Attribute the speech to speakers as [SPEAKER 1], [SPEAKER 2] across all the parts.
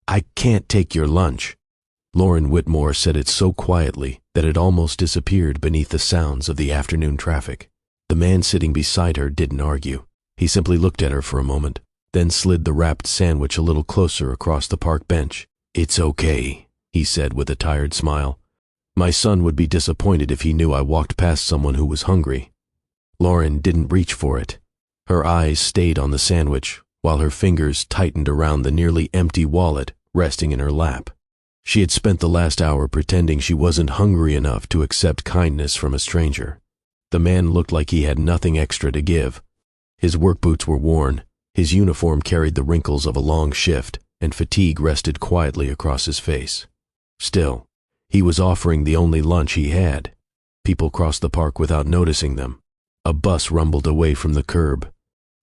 [SPEAKER 1] "I can't take your lunch." Lauren Whitmore said it so quietly that it almost disappeared beneath the sounds of the afternoon traffic. The man sitting beside her didn't argue. He simply looked at her for a moment, then slid the wrapped sandwich a little closer across the park bench. "It's okay," he said with a tired smile. "My son would be disappointed if he knew I walked past someone who was hungry." Lauren didn't reach for it. Her eyes stayed on the sandwich, while her fingers tightened around the nearly empty wallet resting in her lap. She had spent the last hour pretending she wasn't hungry enough to accept kindness from a stranger. The man looked like he had nothing extra to give. His work boots were worn, his uniform carried the wrinkles of a long shift, and fatigue rested quietly across his face. Still, he was offering the only lunch he had. People crossed the park without noticing them. A bus rumbled away from the curb.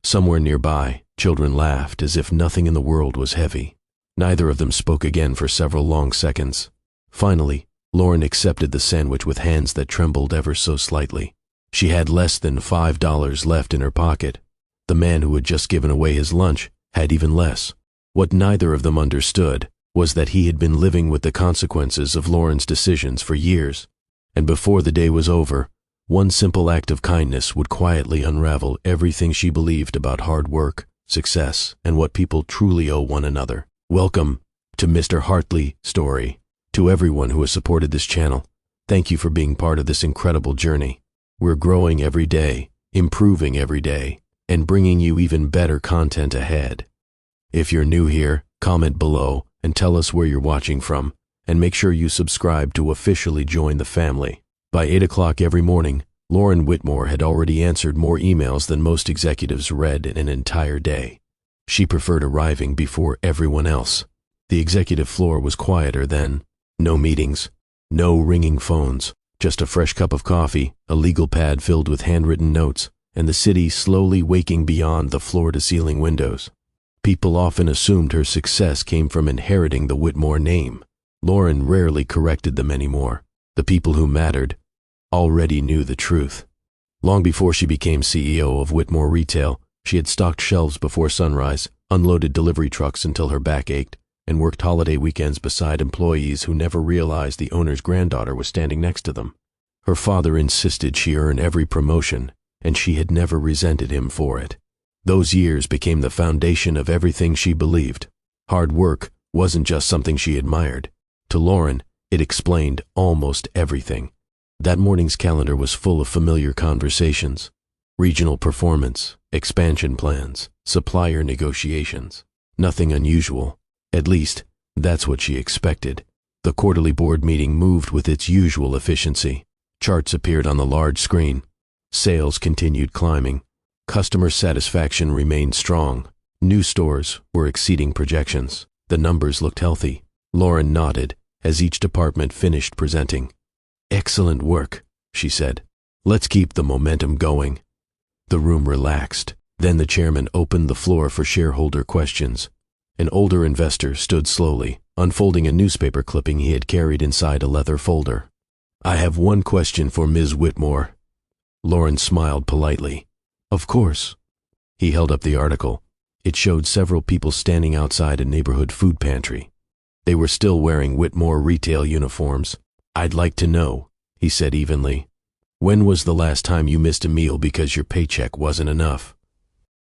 [SPEAKER 1] Somewhere nearby, children laughed as if nothing in the world was heavy. Neither of them spoke again for several long seconds. Finally, Lauren accepted the sandwich with hands that trembled ever so slightly. She had less than $5 left in her pocket. The man who had just given away his lunch had even less. What neither of them understood was that he had been living with the consequences of Lauren's decisions for years, and before the day was over, one simple act of kindness would quietly unravel everything she believed about hard work, success, and what people truly owe one another. Welcome to Mr. Hartley Story. To everyone who has supported this channel, thank you for being part of this incredible journey. We're growing every day, improving every day, and bringing you even better content ahead. If you're new here, comment below and tell us where you're watching from, and make sure you subscribe to officially join the family. By 8 o'clock every morning, Lauren Whitmore had already answered more emails than most executives read in an entire day. She preferred arriving before everyone else. The executive floor was quieter then. No meetings, no ringing phones, just a fresh cup of coffee, a legal pad filled with handwritten notes, and the city slowly waking beyond the floor-to-ceiling windows. People often assumed her success came from inheriting the Whitmore name. Lauren rarely corrected them anymore. The people who mattered already knew the truth. Long before she became CEO of Whitmore Retail, she had stocked shelves before sunrise, unloaded delivery trucks until her back ached, and worked holiday weekends beside employees who never realized the owner's granddaughter was standing next to them. Her father insisted she earn every promotion, and she had never resented him for it. Those years became the foundation of everything she believed. Hard work wasn't just something she admired. To Lauren, it explained almost everything. That morning's calendar was full of familiar conversations. Regional performance, expansion plans, supplier negotiations. Nothing unusual. At least, that's what she expected. The quarterly board meeting moved with its usual efficiency. Charts appeared on the large screen. Sales continued climbing. Customer satisfaction remained strong. New stores were exceeding projections. The numbers looked healthy. Lauren nodded as each department finished presenting. "Excellent work," she said. "Let's keep the momentum going." The room relaxed. Then the chairman opened the floor for shareholder questions. An older investor stood slowly, unfolding a newspaper clipping he had carried inside a leather folder. "I have one question for Ms. Whitmore." Lauren smiled politely. "Of course." He held up the article. It showed several people standing outside a neighborhood food pantry. They were still wearing Whitmore Retail uniforms. "I'd like to know," he said evenly, "when was the last time you missed a meal because your paycheck wasn't enough?"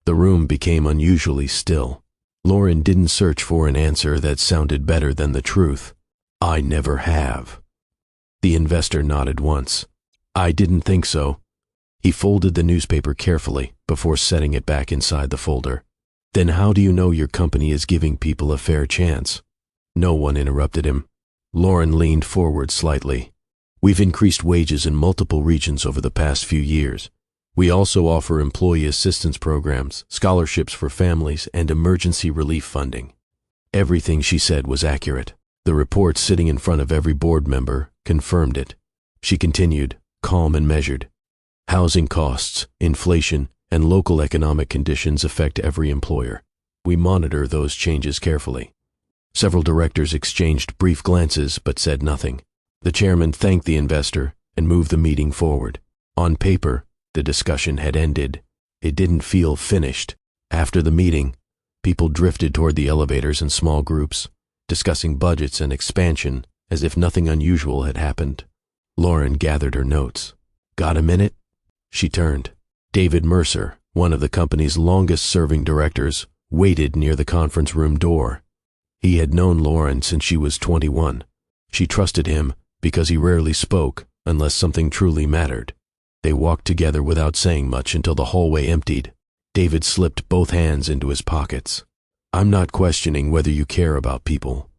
[SPEAKER 1] The room became unusually still. Lauren didn't search for an answer that sounded better than the truth. "I never have." The investor nodded once. "I didn't think so." He folded the newspaper carefully before setting it back inside the folder. "Then how do you know your company is giving people a fair chance?" No one interrupted him. Lauren leaned forward slightly. "We've increased wages in multiple regions over the past few years. We also offer employee assistance programs, scholarships for families, and emergency relief funding." Everything she said was accurate. The report sitting in front of every board member confirmed it. She continued, calm and measured. "Housing costs, inflation, and local economic conditions affect every employer. We monitor those changes carefully." Several directors exchanged brief glances but said nothing. The chairman thanked the investor and moved the meeting forward. On paper, the discussion had ended. It didn't feel finished. After the meeting, people drifted toward the elevators in small groups. discussing budgets and expansion as if nothing unusual had happened. Lauren gathered her notes. "Got a minute?" She turned. David Mercer, one of the company's longest-serving directors, waited near the conference room door. He had known Lauren since she was 21. She trusted him because he rarely spoke unless something truly mattered. They walked together without saying much until the hallway emptied. David slipped both hands into his pockets. "I'm not questioning whether you care about people."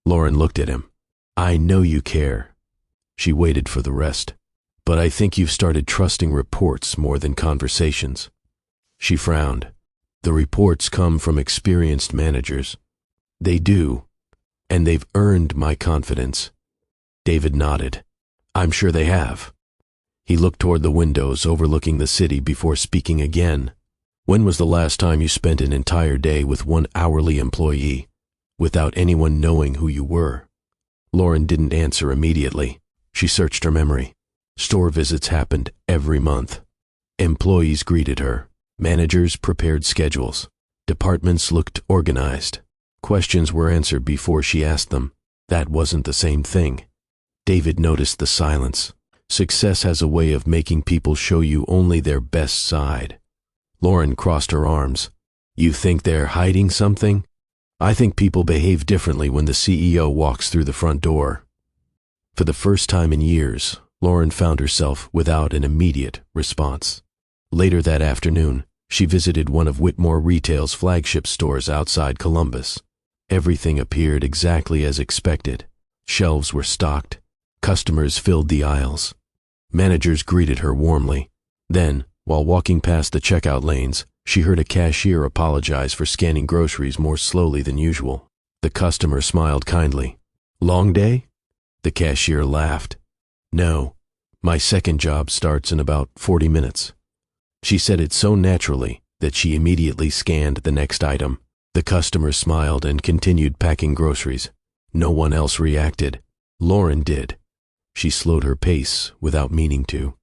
[SPEAKER 1] Lauren looked at him. "I know you care." She waited for the rest. "But I think you've started trusting reports more than conversations." She frowned. "The reports come from experienced managers." "They do, and they've earned my confidence." David nodded. "I'm sure they have." He looked toward the windows overlooking the city before speaking again. "When was the last time you spent an entire day with one hourly employee, without anyone knowing who you were?" Lauren didn't answer immediately. She searched her memory. Store visits happened every month. Employees greeted her. Managers prepared schedules. Departments looked organized. Questions were answered before she asked them. That wasn't the same thing. David noticed the silence. Success has a way of making people show you only their best side. Lauren crossed her arms. "You think they're hiding something?" "I think people behave differently when the CEO walks through the front door." For the first time in years, Lauren found herself without an immediate response. Later that afternoon, she visited one of Whitmore Retail's flagship stores outside Columbus. Everything appeared exactly as expected. Shelves were stocked. Customers filled the aisles. Managers greeted her warmly. Then, while walking past the checkout lanes, she heard a cashier apologize for scanning groceries more slowly than usual. The customer smiled kindly. "Long day?" The cashier laughed. "No, my second job starts in about 40 minutes." She said it so naturally that she immediately scanned the next item. The customer smiled and continued packing groceries. No one else reacted. Lauren did. She slowed her pace without meaning to.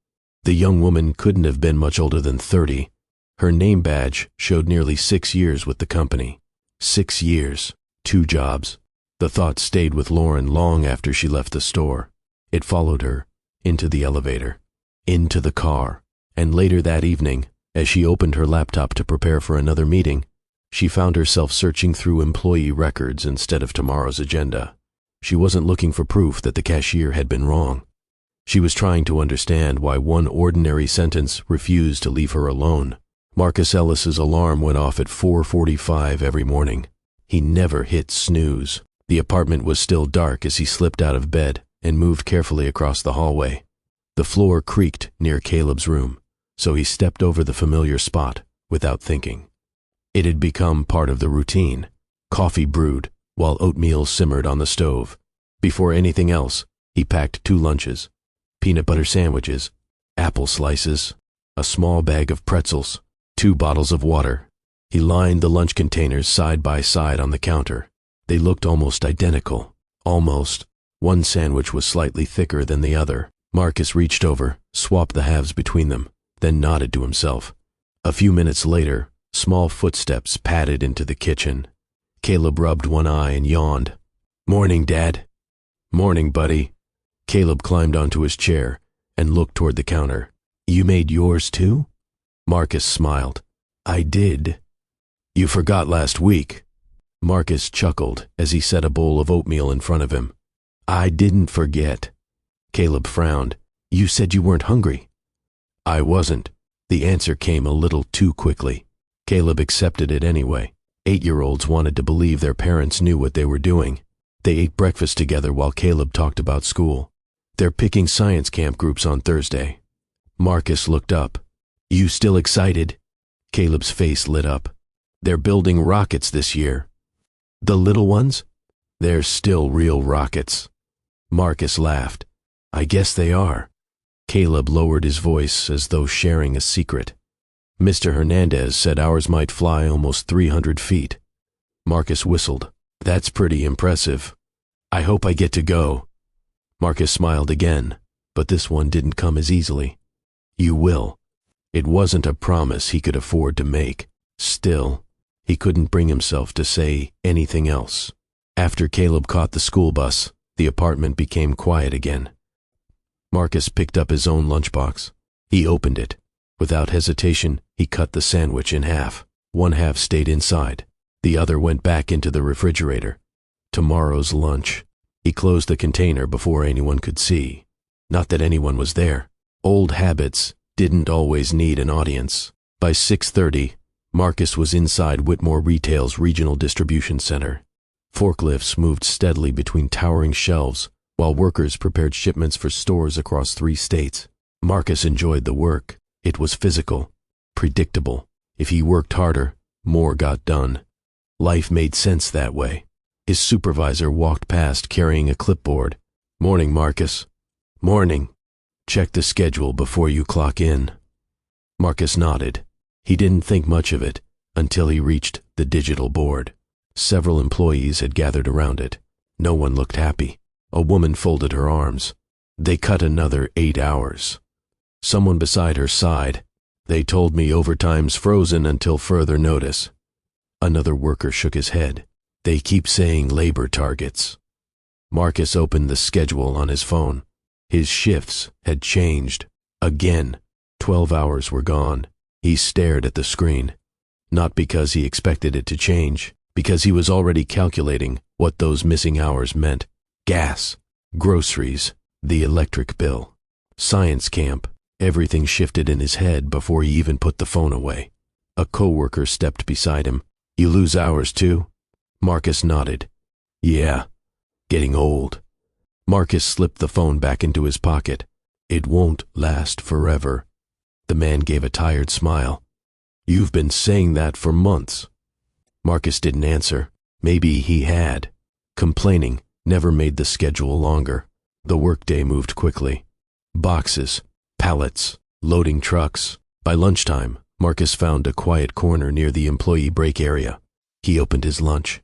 [SPEAKER 1] The young woman couldn't have been much older than 30. Her name badge showed nearly 6 years with the company. 6 years, 2 jobs. The thought stayed with Lauren long after she left the store. It followed her into the elevator, into the car, and later that evening, as she opened her laptop to prepare for another meeting, she found herself searching through employee records instead of tomorrow's agenda. She wasn't looking for proof that the cashier had been wrong. She was trying to understand why one ordinary sentence refused to leave her alone. Marcus Ellis's alarm went off at 4:45 every morning. He never hit snooze. The apartment was still dark as he slipped out of bed and moved carefully across the hallway. The floor creaked near Caleb's room, so he stepped over the familiar spot without thinking. It had become part of the routine. Coffee brewed while oatmeal simmered on the stove. Before anything else, he packed 2 lunches, peanut butter sandwiches, apple slices, a small bag of pretzels, 2 bottles of water. He lined the lunch containers side by side on the counter. They looked almost identical. Almost. One sandwich was slightly thicker than the other. Marcus reached over, swapped the halves between them, then nodded to himself. A few minutes later, small footsteps padded into the kitchen. Caleb rubbed one eye and yawned. "Morning, Dad." "Morning, buddy." Caleb climbed onto his chair and looked toward the counter. "You made yours too?" Marcus smiled. "I did." "You forgot last week." Marcus chuckled as he set a bowl of oatmeal in front of him. "I didn't forget." Caleb frowned. "You said you weren't hungry." "I wasn't." The answer came a little too quickly. Caleb accepted it anyway. 8-year-olds wanted to believe their parents knew what they were doing. They ate breakfast together while Caleb talked about school. "They're picking science camp groups on Thursday." Marcus looked up. "You still excited?" Caleb's face lit up. "They're building rockets this year." "The little ones?" "They're still real rockets." Marcus laughed. "I guess they are." Caleb lowered his voice as though sharing a secret. "Mr. Hernandez said ours might fly almost 300 feet. Marcus whistled. "That's pretty impressive. I hope I get to go." Marcus smiled again, but this one didn't come as easily. "You will." It wasn't a promise he could afford to make. Still, he couldn't bring himself to say anything else. After Caleb caught the school bus, the apartment became quiet again. Marcus picked up his own lunchbox. He opened it. Without hesitation, he cut the sandwich in half. One half stayed inside. The other went back into the refrigerator. Tomorrow's lunch. He closed the container before anyone could see. Not that anyone was there. Old habits didn't always need an audience. By 6:30, Marcus was inside Whitmore Retail's regional distribution center. Forklifts moved steadily between towering shelves while workers prepared shipments for stores across 3 states. Marcus enjoyed the work. It was physical, predictable. If he worked harder, more got done. Life made sense that way. His supervisor walked past carrying a clipboard. "Morning, Marcus." "Morning. Check the schedule before you clock in." Marcus nodded. He didn't think much of it until he reached the digital board. Several employees had gathered around it. No one looked happy. A woman folded her arms. They cut another 8 hours. Someone beside her sighed. "They told me overtime's frozen until further notice." Another worker shook his head. "They keep saying labor targets." Marcus opened the schedule on his phone. His shifts had changed. Again, 12 hours were gone. He stared at the screen. Not because he expected it to change, because he was already calculating what those missing hours meant. Gas, groceries, the electric bill, science camp. Everything shifted in his head before he even put the phone away. A coworker stepped beside him. "You lose hours too?" Marcus nodded. "Yeah, getting old." Marcus slipped the phone back into his pocket. "It won't last forever." The man gave a tired smile. "You've been saying that for months." Marcus didn't answer. Maybe he had. Complaining never made the schedule longer. The workday moved quickly. Boxes, pallets, loading trucks. By lunchtime, Marcus found a quiet corner near the employee break area. He opened his lunch.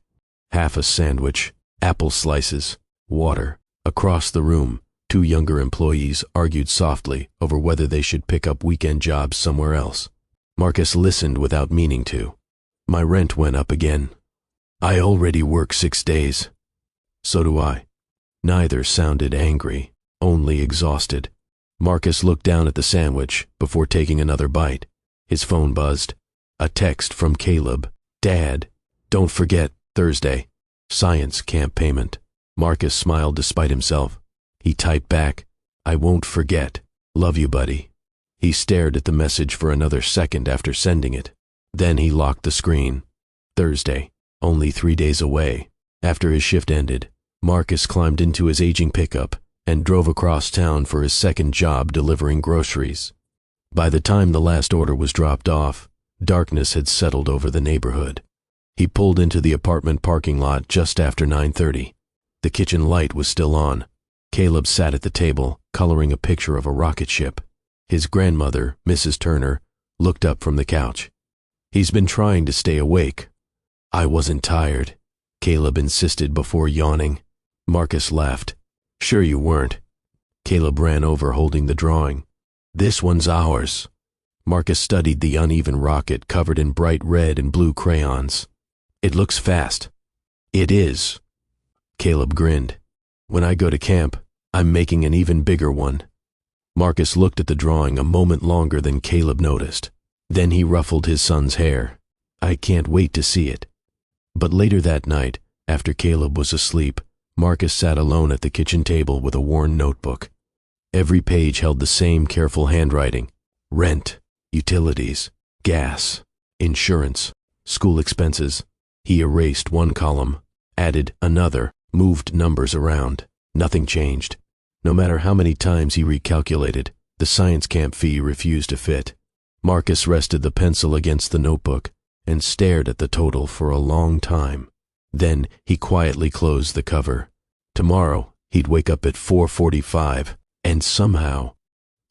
[SPEAKER 1] Half a sandwich, apple slices, water. Across the room, 2 younger employees argued softly over whether they should pick up weekend jobs somewhere else. Marcus listened without meaning to. "My rent went up again." "I already work 6 days." "So do I." Neither sounded angry, only exhausted. Marcus looked down at the sandwich before taking another bite. His phone buzzed. A text from Caleb. "Dad, don't forget, Thursday, science camp payment." Marcus smiled despite himself. He typed back, "I won't forget. Love you, buddy." He stared at the message for another second after sending it. Then he locked the screen. Thursday, only 3 days away. After his shift ended, Marcus climbed into his aging pickup and drove across town for his second job delivering groceries. By the time the last order was dropped off, darkness had settled over the neighborhood. He pulled into the apartment parking lot just after 9:30. The kitchen light was still on. Caleb sat at the table, coloring a picture of a rocket ship. His grandmother, Mrs. Turner, looked up from the couch. "He's been trying to stay awake." "I wasn't tired," Caleb insisted before yawning. Marcus laughed. "Sure you weren't." Caleb ran over holding the drawing. "This one's ours." Marcus studied the uneven rocket covered in bright red and blue crayons. "It looks fast." "It is." Caleb grinned. "When I go to camp, I'm making an even bigger one." Marcus looked at the drawing a moment longer than Caleb noticed. Then he ruffled his son's hair. "I can't wait to see it." But later that night, after Caleb was asleep, Marcus sat alone at the kitchen table with a worn notebook. Every page held the same careful handwriting. Rent, utilities, gas, insurance, school expenses. He erased one column, added another, moved numbers around. Nothing changed. No matter how many times he recalculated, the science camp fee refused to fit. Marcus rested the pencil against the notebook and stared at the total for a long time. Then he quietly closed the cover. Tomorrow, he'd wake up at 4:45, and somehow,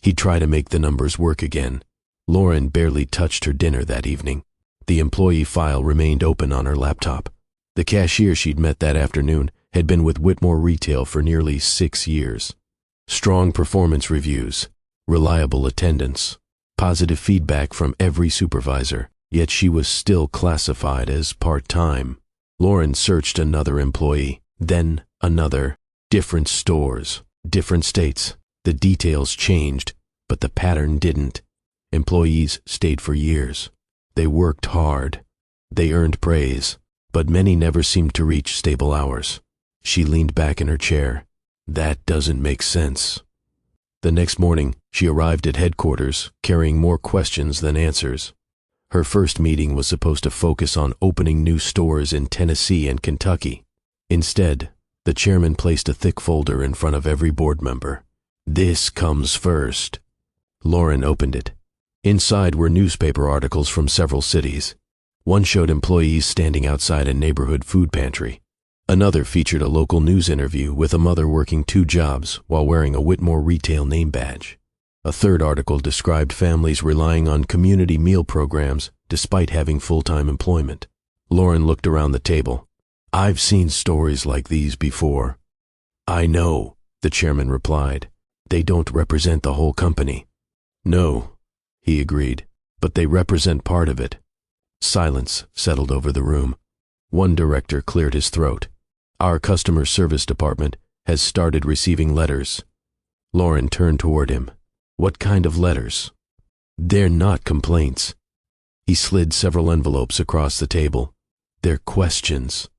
[SPEAKER 1] he'd try to make the numbers work again. Lauren barely touched her dinner that evening. The employee file remained open on her laptop. The cashier she'd met that afternoon had been with Whitmore Retail for nearly 6 years. Strong performance reviews, reliable attendance, positive feedback from every supervisor, yet she was still classified as part-time. Lauren searched another employee, then another. Different stores, different states. The details changed, but the pattern didn't. Employees stayed for years. They worked hard. They earned praise, but many never seemed to reach stable hours. She leaned back in her chair. That doesn't make sense. The next morning, she arrived at headquarters, carrying more questions than answers. Her first meeting was supposed to focus on opening new stores in Tennessee and Kentucky. Instead, the chairman placed a thick folder in front of every board member. This comes first. Lauren opened it. Inside were newspaper articles from several cities. One showed employees standing outside a neighborhood food pantry. Another featured a local news interview with a mother working 2 jobs while wearing a Whitmore retail name badge. A third article described families relying on community meal programs despite having full-time employment. Lauren looked around the table. I've seen stories like these before. I know, the chairman replied. They don't represent the whole company. No, he agreed, but they represent part of it. Silence settled over the room. One director cleared his throat. Our customer service department has started receiving letters. Lauren turned toward him. What kind of letters? They're not complaints. He slid several envelopes across the table. They're questions.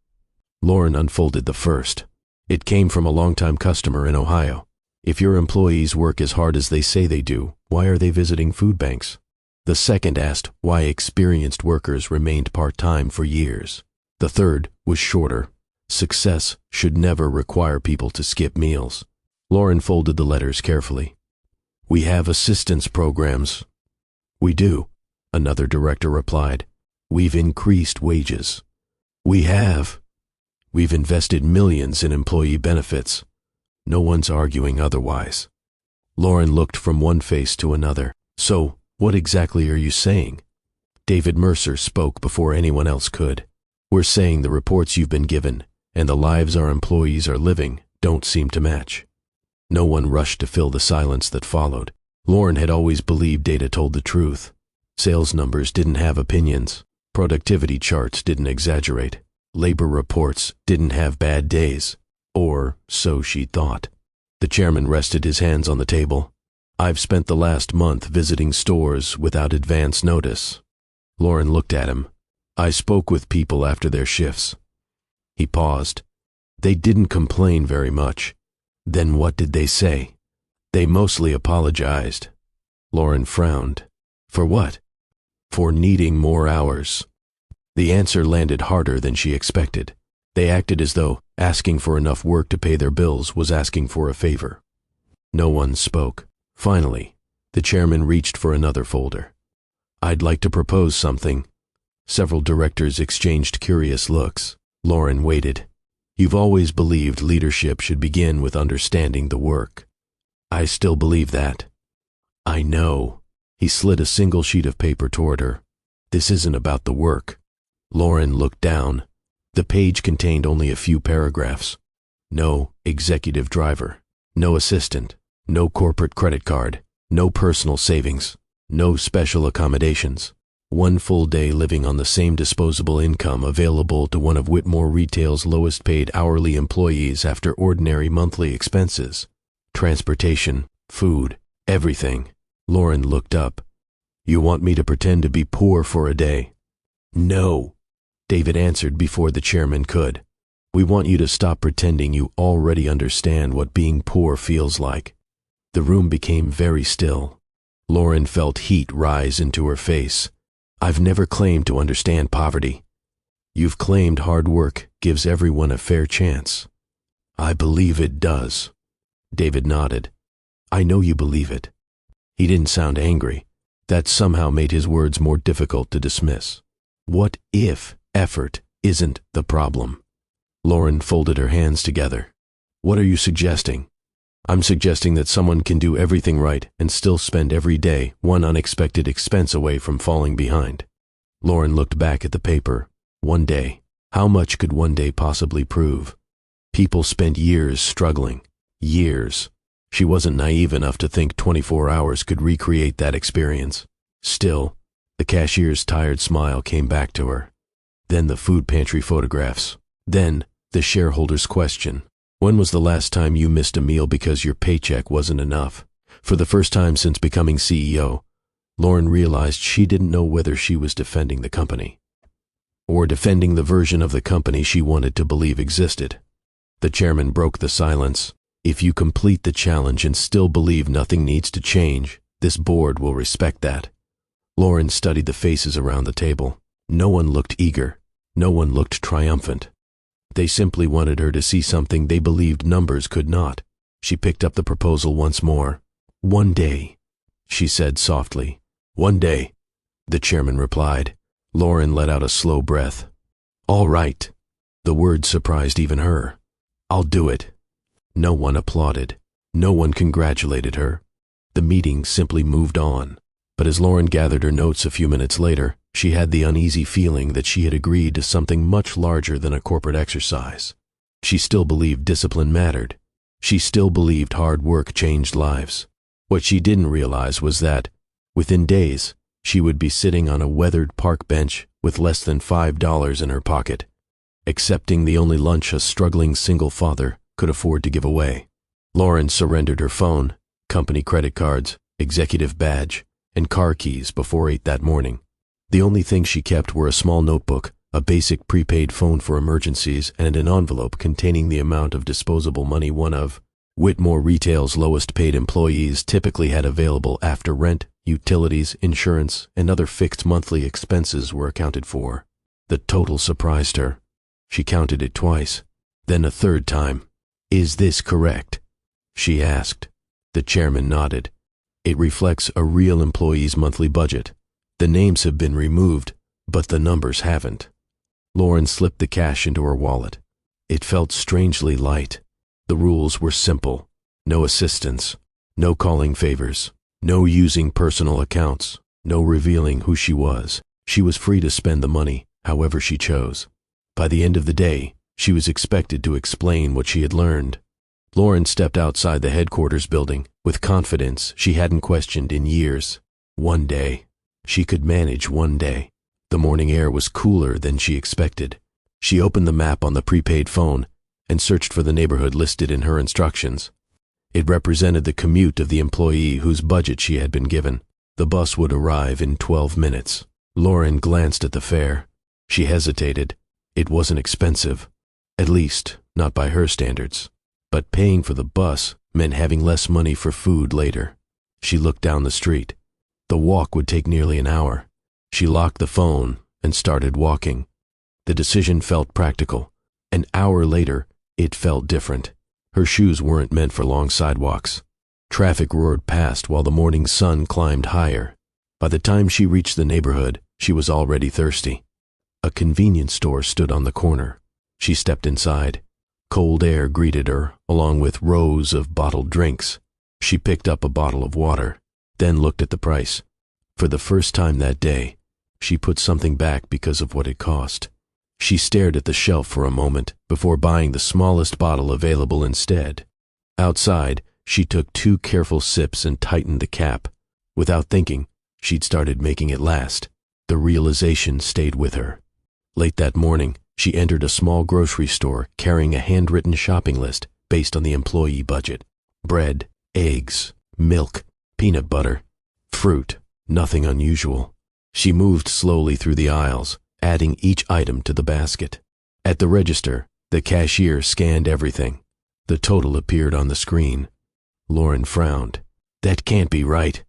[SPEAKER 1] Lauren unfolded the first. It came from a longtime customer in Ohio. If your employees work as hard as they say they do, why are they visiting food banks? The second asked why experienced workers remained part-time for years. The third was shorter. Success should never require people to skip meals. Lauren folded the letters carefully. We have assistance programs. We do, another director replied. We've increased wages. We have. We've invested millions in employee benefits. No one's arguing otherwise. Lauren looked from one face to another. So, what exactly are you saying? David Mercer spoke before anyone else could. We're saying the reports you've been given and the lives our employees are living don't seem to match. No one rushed to fill the silence that followed. Lauren had always believed data told the truth. Sales numbers didn't have opinions. Productivity charts didn't exaggerate. Labor reports didn't have bad days. Or so she thought. The chairman rested his hands on the table. I've spent the last month visiting stores without advance notice. Lauren looked at him. I spoke with people after their shifts. He paused. They didn't complain very much. Then what did they say? They mostly apologized. Lauren frowned. For what? For needing more hours. The answer landed harder than she expected. They acted as though asking for enough work to pay their bills was asking for a favor. No one spoke. Finally, the chairman reached for another folder. I'd like to propose something. Several directors exchanged curious looks. Lauren waited. You've always believed leadership should begin with understanding the work. I still believe that. I know. He slid a single sheet of paper toward her. This isn't about the work. Lauren looked down. The page contained only a few paragraphs. No executive driver. No assistant. No corporate credit card. No personal savings. No special accommodations. 1 full day living on the same disposable income available to one of Whitmore Retail's lowest paid hourly employees after ordinary monthly expenses. Transportation, food, everything. Lauren looked up. You want me to pretend to be poor for a day? No, David answered before the chairman could. We want you to stop pretending you already understand what being poor feels like. The room became very still. Lauren felt heat rise into her face. I've never claimed to understand poverty. You've claimed hard work gives everyone a fair chance. I believe it does. David nodded. I know you believe it. He didn't sound angry. That somehow made his words more difficult to dismiss. What if effort isn't the problem? Lauren folded her hands together. What are you suggesting? I'm suggesting that someone can do everything right and still spend every day one unexpected expense away from falling behind. Lauren looked back at the paper. One day. How much could one day possibly prove? People spent years struggling. Years. She wasn't naive enough to think 24 hours could recreate that experience. Still, the cashier's tired smile came back to her. Then the food pantry photographs. Then the shareholders' question. When was the last time you missed a meal because your paycheck wasn't enough? For the first time since becoming CEO, Lauren realized she didn't know whether she was defending the company or defending the version of the company she wanted to believe existed. The chairman broke the silence. If you complete the challenge and still believe nothing needs to change, this board will respect that. Lauren studied the faces around the table. No one looked eager. No one looked triumphant. They simply wanted her to see something they believed numbers could not. She picked up the proposal once more. "One day," she said softly. "One day," the chairman replied. Lauren let out a slow breath. "All right." The word surprised even her. "I'll do it." No one applauded. No one congratulated her. The meeting simply moved on. But as Lauren gathered her notes a few minutes later, she had the uneasy feeling that she had agreed to something much larger than a corporate exercise. She still believed discipline mattered. She still believed hard work changed lives. What she didn't realize was that, within days, she would be sitting on a weathered park bench with less than $5 in her pocket, accepting the only lunch a struggling single father could afford to give away. Lauren surrendered her phone, company credit cards, executive badge, and car keys before 8 that morning. The only thing she kept were a small notebook, a basic prepaid phone for emergencies, and an envelope containing the amount of disposable money one of Whitmore Retail's lowest paid employees typically had available after rent, utilities, insurance, and other fixed monthly expenses were accounted for. The total surprised her. She counted it twice, then a third time. "Is this correct?" she asked. The chairman nodded. "It reflects a real employee's monthly budget. The names have been removed, but the numbers haven't." Lauren slipped the cash into her wallet. It felt strangely light. The rules were simple. No assistance, no calling favors, no using personal accounts, no revealing who she was. She was free to spend the money however she chose. By the end of the day, she was expected to explain what she had learned. Lauren stepped outside the headquarters building with confidence she hadn't questioned in years. One day. She could manage one day. The morning air was cooler than she expected. She opened the map on the prepaid phone and searched for the neighborhood listed in her instructions. It represented the commute of the employee whose budget she had been given. The bus would arrive in 12 minutes. Lauren glanced at the fare. She hesitated. It wasn't expensive. At least, not by her standards. But paying for the bus meant having less money for food later. She looked down the street. The walk would take nearly an hour. She locked the phone and started walking. The decision felt practical. An hour later, it felt different. Her shoes weren't meant for long sidewalks. Traffic roared past while the morning sun climbed higher. By the time she reached the neighborhood, she was already thirsty. A convenience store stood on the corner. She stepped inside. Cold air greeted her, along with rows of bottled drinks. She picked up a bottle of water, then looked at the price. For the first time that day, she put something back because of what it cost. She stared at the shelf for a moment before buying the smallest bottle available instead. Outside, she took 2 careful sips and tightened the cap. Without thinking, she'd started making it last. The realization stayed with her. Late that morning, she entered a small grocery store carrying a handwritten shopping list based on the employee budget. Bread, eggs, milk, peanut butter, fruit, nothing unusual. She moved slowly through the aisles, adding each item to the basket. At the register, the cashier scanned everything. The total appeared on the screen. Lauren frowned. "That can't be right."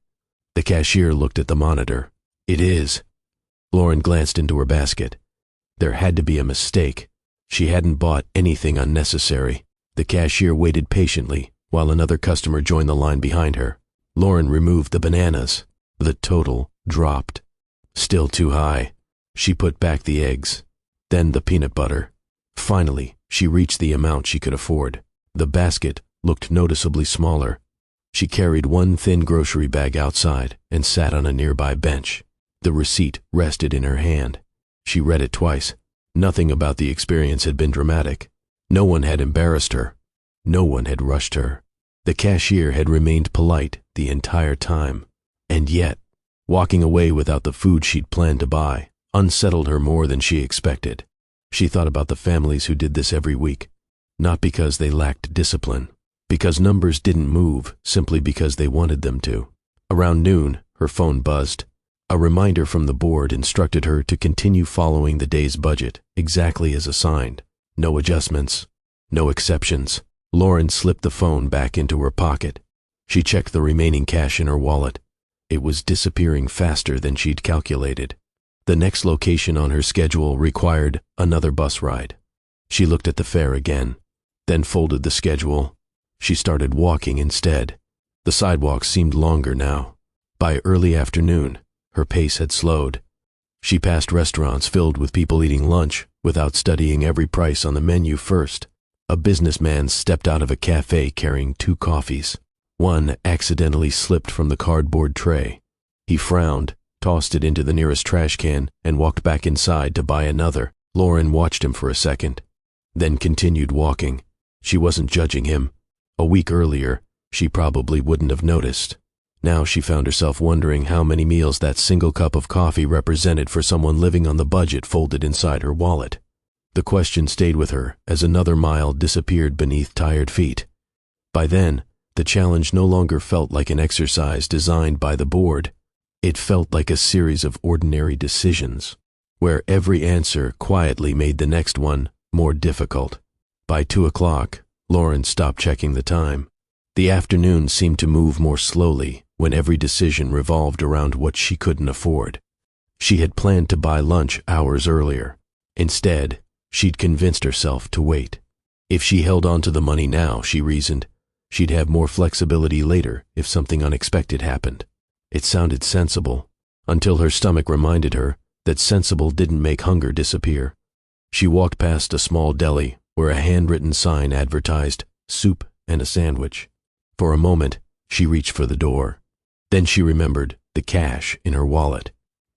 [SPEAKER 1] The cashier looked at the monitor. "It is." Lauren glanced into her basket. There had to be a mistake. She hadn't bought anything unnecessary. The cashier waited patiently while another customer joined the line behind her. Lauren removed the bananas. The total dropped. Still too high. She put back the eggs, then the peanut butter. Finally, she reached the amount she could afford. The basket looked noticeably smaller. She carried one thin grocery bag outside and sat on a nearby bench. The receipt rested in her hand. She read it twice. Nothing about the experience had been dramatic. No one had embarrassed her. No one had rushed her. The cashier had remained polite the entire time. And yet, walking away without the food she'd planned to buy unsettled her more than she expected. She thought about the families who did this every week, not because they lacked discipline, because numbers didn't move simply because they wanted them to. Around noon, her phone buzzed. A reminder from the board instructed her to continue following the day's budget exactly as assigned. No adjustments, no exceptions. Lauren slipped the phone back into her pocket. She checked the remaining cash in her wallet. It was disappearing faster than she'd calculated. The next location on her schedule required another bus ride. She looked at the fare again, then folded the schedule. She started walking instead. The sidewalk seemed longer now. By early afternoon, her pace had slowed. She passed restaurants filled with people eating lunch without studying every price on the menu first. A businessman stepped out of a cafe carrying 2 coffees. One accidentally slipped from the cardboard tray. He frowned, tossed it into the nearest trash can, and walked back inside to buy another. Lauren watched him for a second, then continued walking. She wasn't judging him. A week earlier, she probably wouldn't have noticed. Now she found herself wondering how many meals that single cup of coffee represented for someone living on the budget folded inside her wallet. The question stayed with her as another mile disappeared beneath tired feet. By then, the challenge no longer felt like an exercise designed by the board. It felt like a series of ordinary decisions, where every answer quietly made the next one more difficult. By 2 o'clock, Lauren stopped checking the time. The afternoon seemed to move more slowly when every decision revolved around what she couldn't afford. She had planned to buy lunch hours earlier. Instead, she'd convinced herself to wait. If she held on to the money now, she reasoned, she'd have more flexibility later if something unexpected happened. It sounded sensible, until her stomach reminded her that sensible didn't make hunger disappear. She walked past a small deli where a handwritten sign advertised soup and a sandwich. For a moment, she reached for the door. Then she remembered the cash in her wallet.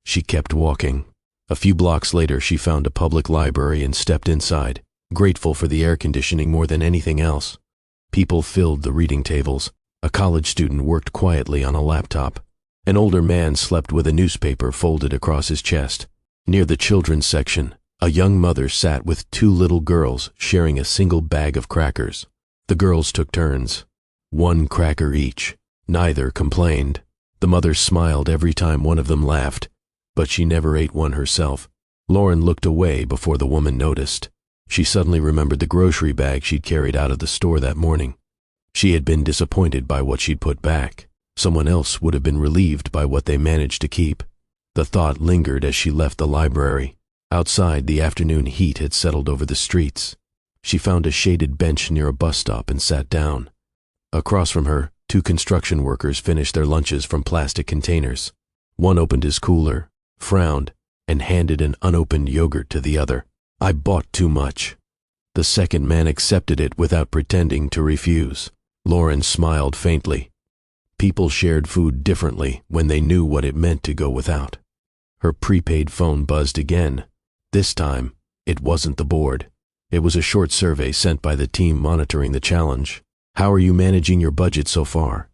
[SPEAKER 1] She kept walking. A few blocks later, she found a public library and stepped inside, grateful for the air conditioning more than anything else. People filled the reading tables. A college student worked quietly on a laptop. An older man slept with a newspaper folded across his chest. Near the children's section, a young mother sat with 2 little girls sharing a single bag of crackers. The girls took turns, 1 cracker each. Neither complained. The mother smiled every time one of them laughed, but she never ate one herself. Lauren looked away before the woman noticed. She suddenly remembered the grocery bag she'd carried out of the store that morning. She had been disappointed by what she'd put back. Someone else would have been relieved by what they managed to keep. The thought lingered as she left the library. Outside, the afternoon heat had settled over the streets. She found a shaded bench near a bus stop and sat down. Across from her, 2 construction workers finished their lunches from plastic containers. One opened his cooler, frowned, and handed an unopened yogurt to the other. "I bought too much." The second man accepted it without pretending to refuse. Lauren smiled faintly. People shared food differently when they knew what it meant to go without. Her prepaid phone buzzed again. This time, it wasn't the board. It was a short survey sent by the team monitoring the challenge. "How are you managing your budget so far?"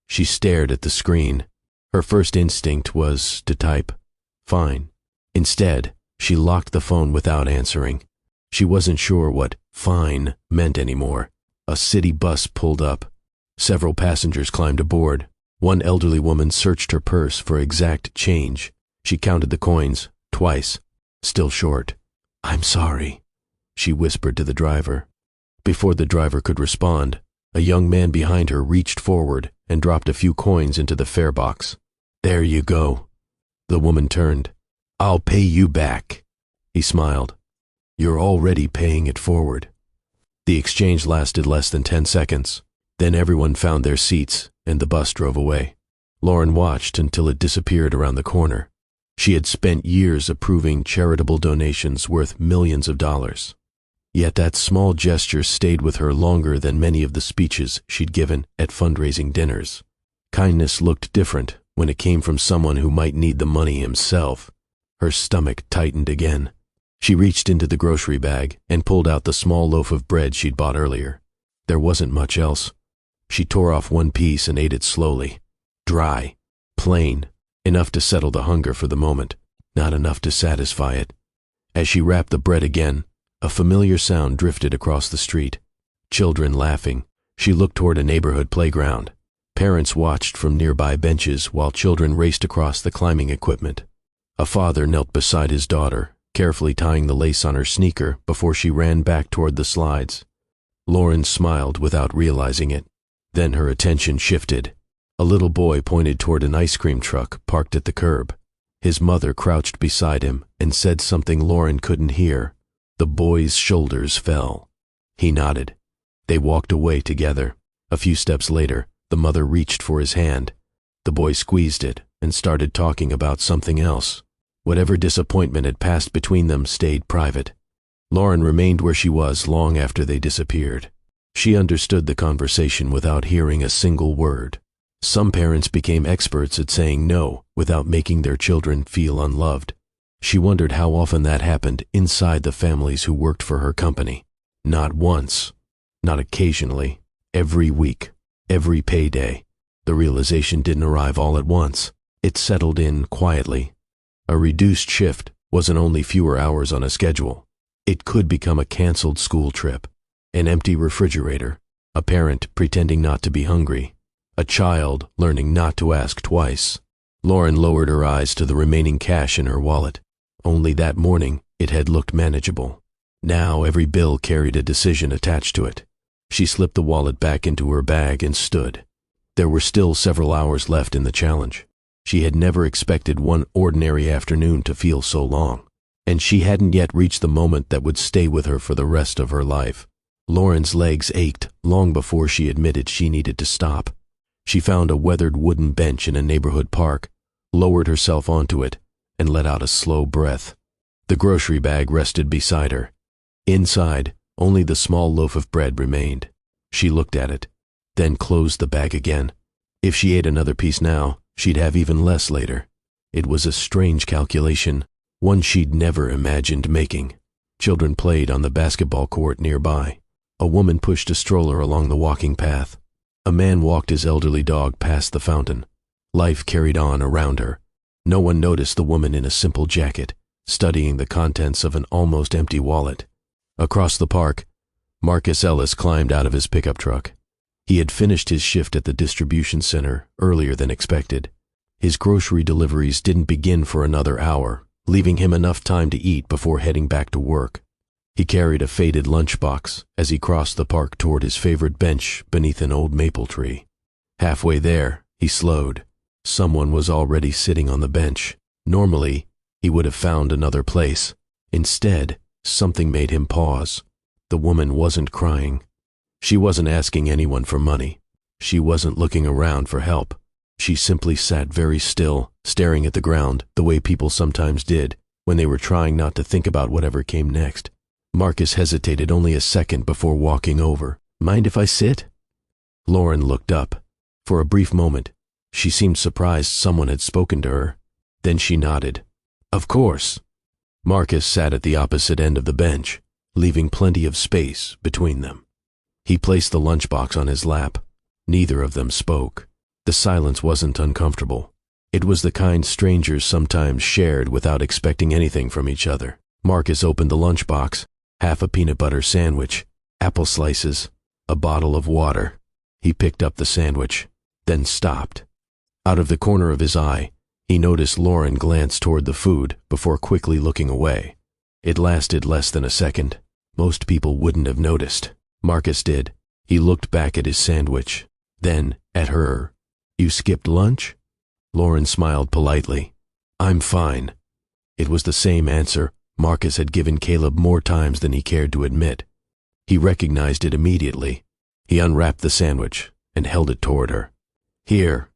[SPEAKER 1] She stared at the screen. Her first instinct was to type, "Fine." Instead, she locked the phone without answering. She wasn't sure what "fine" meant anymore. A city bus pulled up. Several passengers climbed aboard. One elderly woman searched her purse for exact change. She counted the coins, twice. Still short. "I'm sorry," she whispered to the driver. Before the driver could respond, a young man behind her reached forward and dropped a few coins into the fare box. "There you go." The woman turned. "I'll pay you back." He smiled. "You're already paying it forward." The exchange lasted less than 10 seconds. Then everyone found their seats and the bus drove away. Lauren watched until it disappeared around the corner. She had spent years approving charitable donations worth millions of dollars. Yet that small gesture stayed with her longer than many of the speeches she'd given at fundraising dinners. Kindness looked different when it came from someone who might need the money himself. Her stomach tightened again. She reached into the grocery bag and pulled out the small loaf of bread she'd bought earlier. There wasn't much else. She tore off one piece and ate it slowly. Dry, plain, enough to settle the hunger for the moment. not enough to satisfy it. As she wrapped the bread again, a familiar sound drifted across the street. Children laughing. She looked toward a neighborhood playground. Parents watched from nearby benches while children raced across the climbing equipment. A father knelt beside his daughter, carefully tying the lace on her sneaker before she ran back toward the slides. Lauren smiled without realizing it. Then her attention shifted. A little boy pointed toward an ice cream truck parked at the curb. His mother crouched beside him and said something Lauren couldn't hear. The boy's shoulders fell. He nodded. They walked away together. A few steps later, the mother reached for his hand. The boy squeezed it and started talking about something else. Whatever disappointment had passed between them stayed private. Lauren remained where she was long after they disappeared. She understood the conversation without hearing a single word. Some parents became experts at saying no without making their children feel unloved. She wondered how often that happened inside the families who worked for her company. Not once, not occasionally, every week, every payday. The realization didn't arrive all at once. It settled in quietly. A reduced shift wasn't only fewer hours on a schedule. It could become a canceled school trip, an empty refrigerator, a parent pretending not to be hungry, a child learning not to ask twice. Lauren lowered her eyes to the remaining cash in her wallet. Only that morning it had looked manageable. Now every bill carried a decision attached to it. She slipped the wallet back into her bag and stood. There were still several hours left in the challenge. She had never expected one ordinary afternoon to feel so long, and she hadn't yet reached the moment that would stay with her for the rest of her life. Lauren's legs ached long before she admitted she needed to stop. She found a weathered wooden bench in a neighborhood park, lowered herself onto it, and let out a slow breath. The grocery bag rested beside her. Inside, only the small loaf of bread remained. She looked at it, then closed the bag again. If she ate another piece now, she'd have even less later. It was a strange calculation, one she'd never imagined making. Children played on the basketball court nearby. A woman pushed a stroller along the walking path. A man walked his elderly dog past the fountain. Life carried on around her. No one noticed the woman in a simple jacket, studying the contents of an almost empty wallet. Across the park, Marcus Ellis climbed out of his pickup truck. He had finished his shift at the distribution center earlier than expected. His grocery deliveries didn't begin for another hour, leaving him enough time to eat before heading back to work. He carried a faded lunchbox as he crossed the park toward his favorite bench beneath an old maple tree. Halfway there, he slowed. Someone was already sitting on the bench. Normally, he would have found another place. Instead, something made him pause. The woman wasn't crying. She wasn't asking anyone for money. She wasn't looking around for help. She simply sat very still, staring at the ground the way people sometimes did when they were trying not to think about whatever came next. Marcus hesitated only a second before walking over. "Mind if I sit?" Lauren looked up. For a brief moment, she seemed surprised someone had spoken to her. Then she nodded. "Of course." Marcus sat at the opposite end of the bench, leaving plenty of space between them. He placed the lunchbox on his lap. Neither of them spoke. The silence wasn't uncomfortable. It was the kind strangers sometimes shared without expecting anything from each other. Marcus opened the lunchbox, half a peanut butter sandwich, apple slices, a bottle of water. He picked up the sandwich, then stopped. Out of the corner of his eye, he noticed Lauren glance toward the food before quickly looking away. It lasted less than a second. Most people wouldn't have noticed. Marcus did. He looked back at his sandwich, then at her. "You skipped lunch?" Lauren smiled politely. "I'm fine." It was the same answer Marcus had given Caleb more times than he cared to admit. He recognized it immediately. He unwrapped the sandwich and held it toward her. "Here."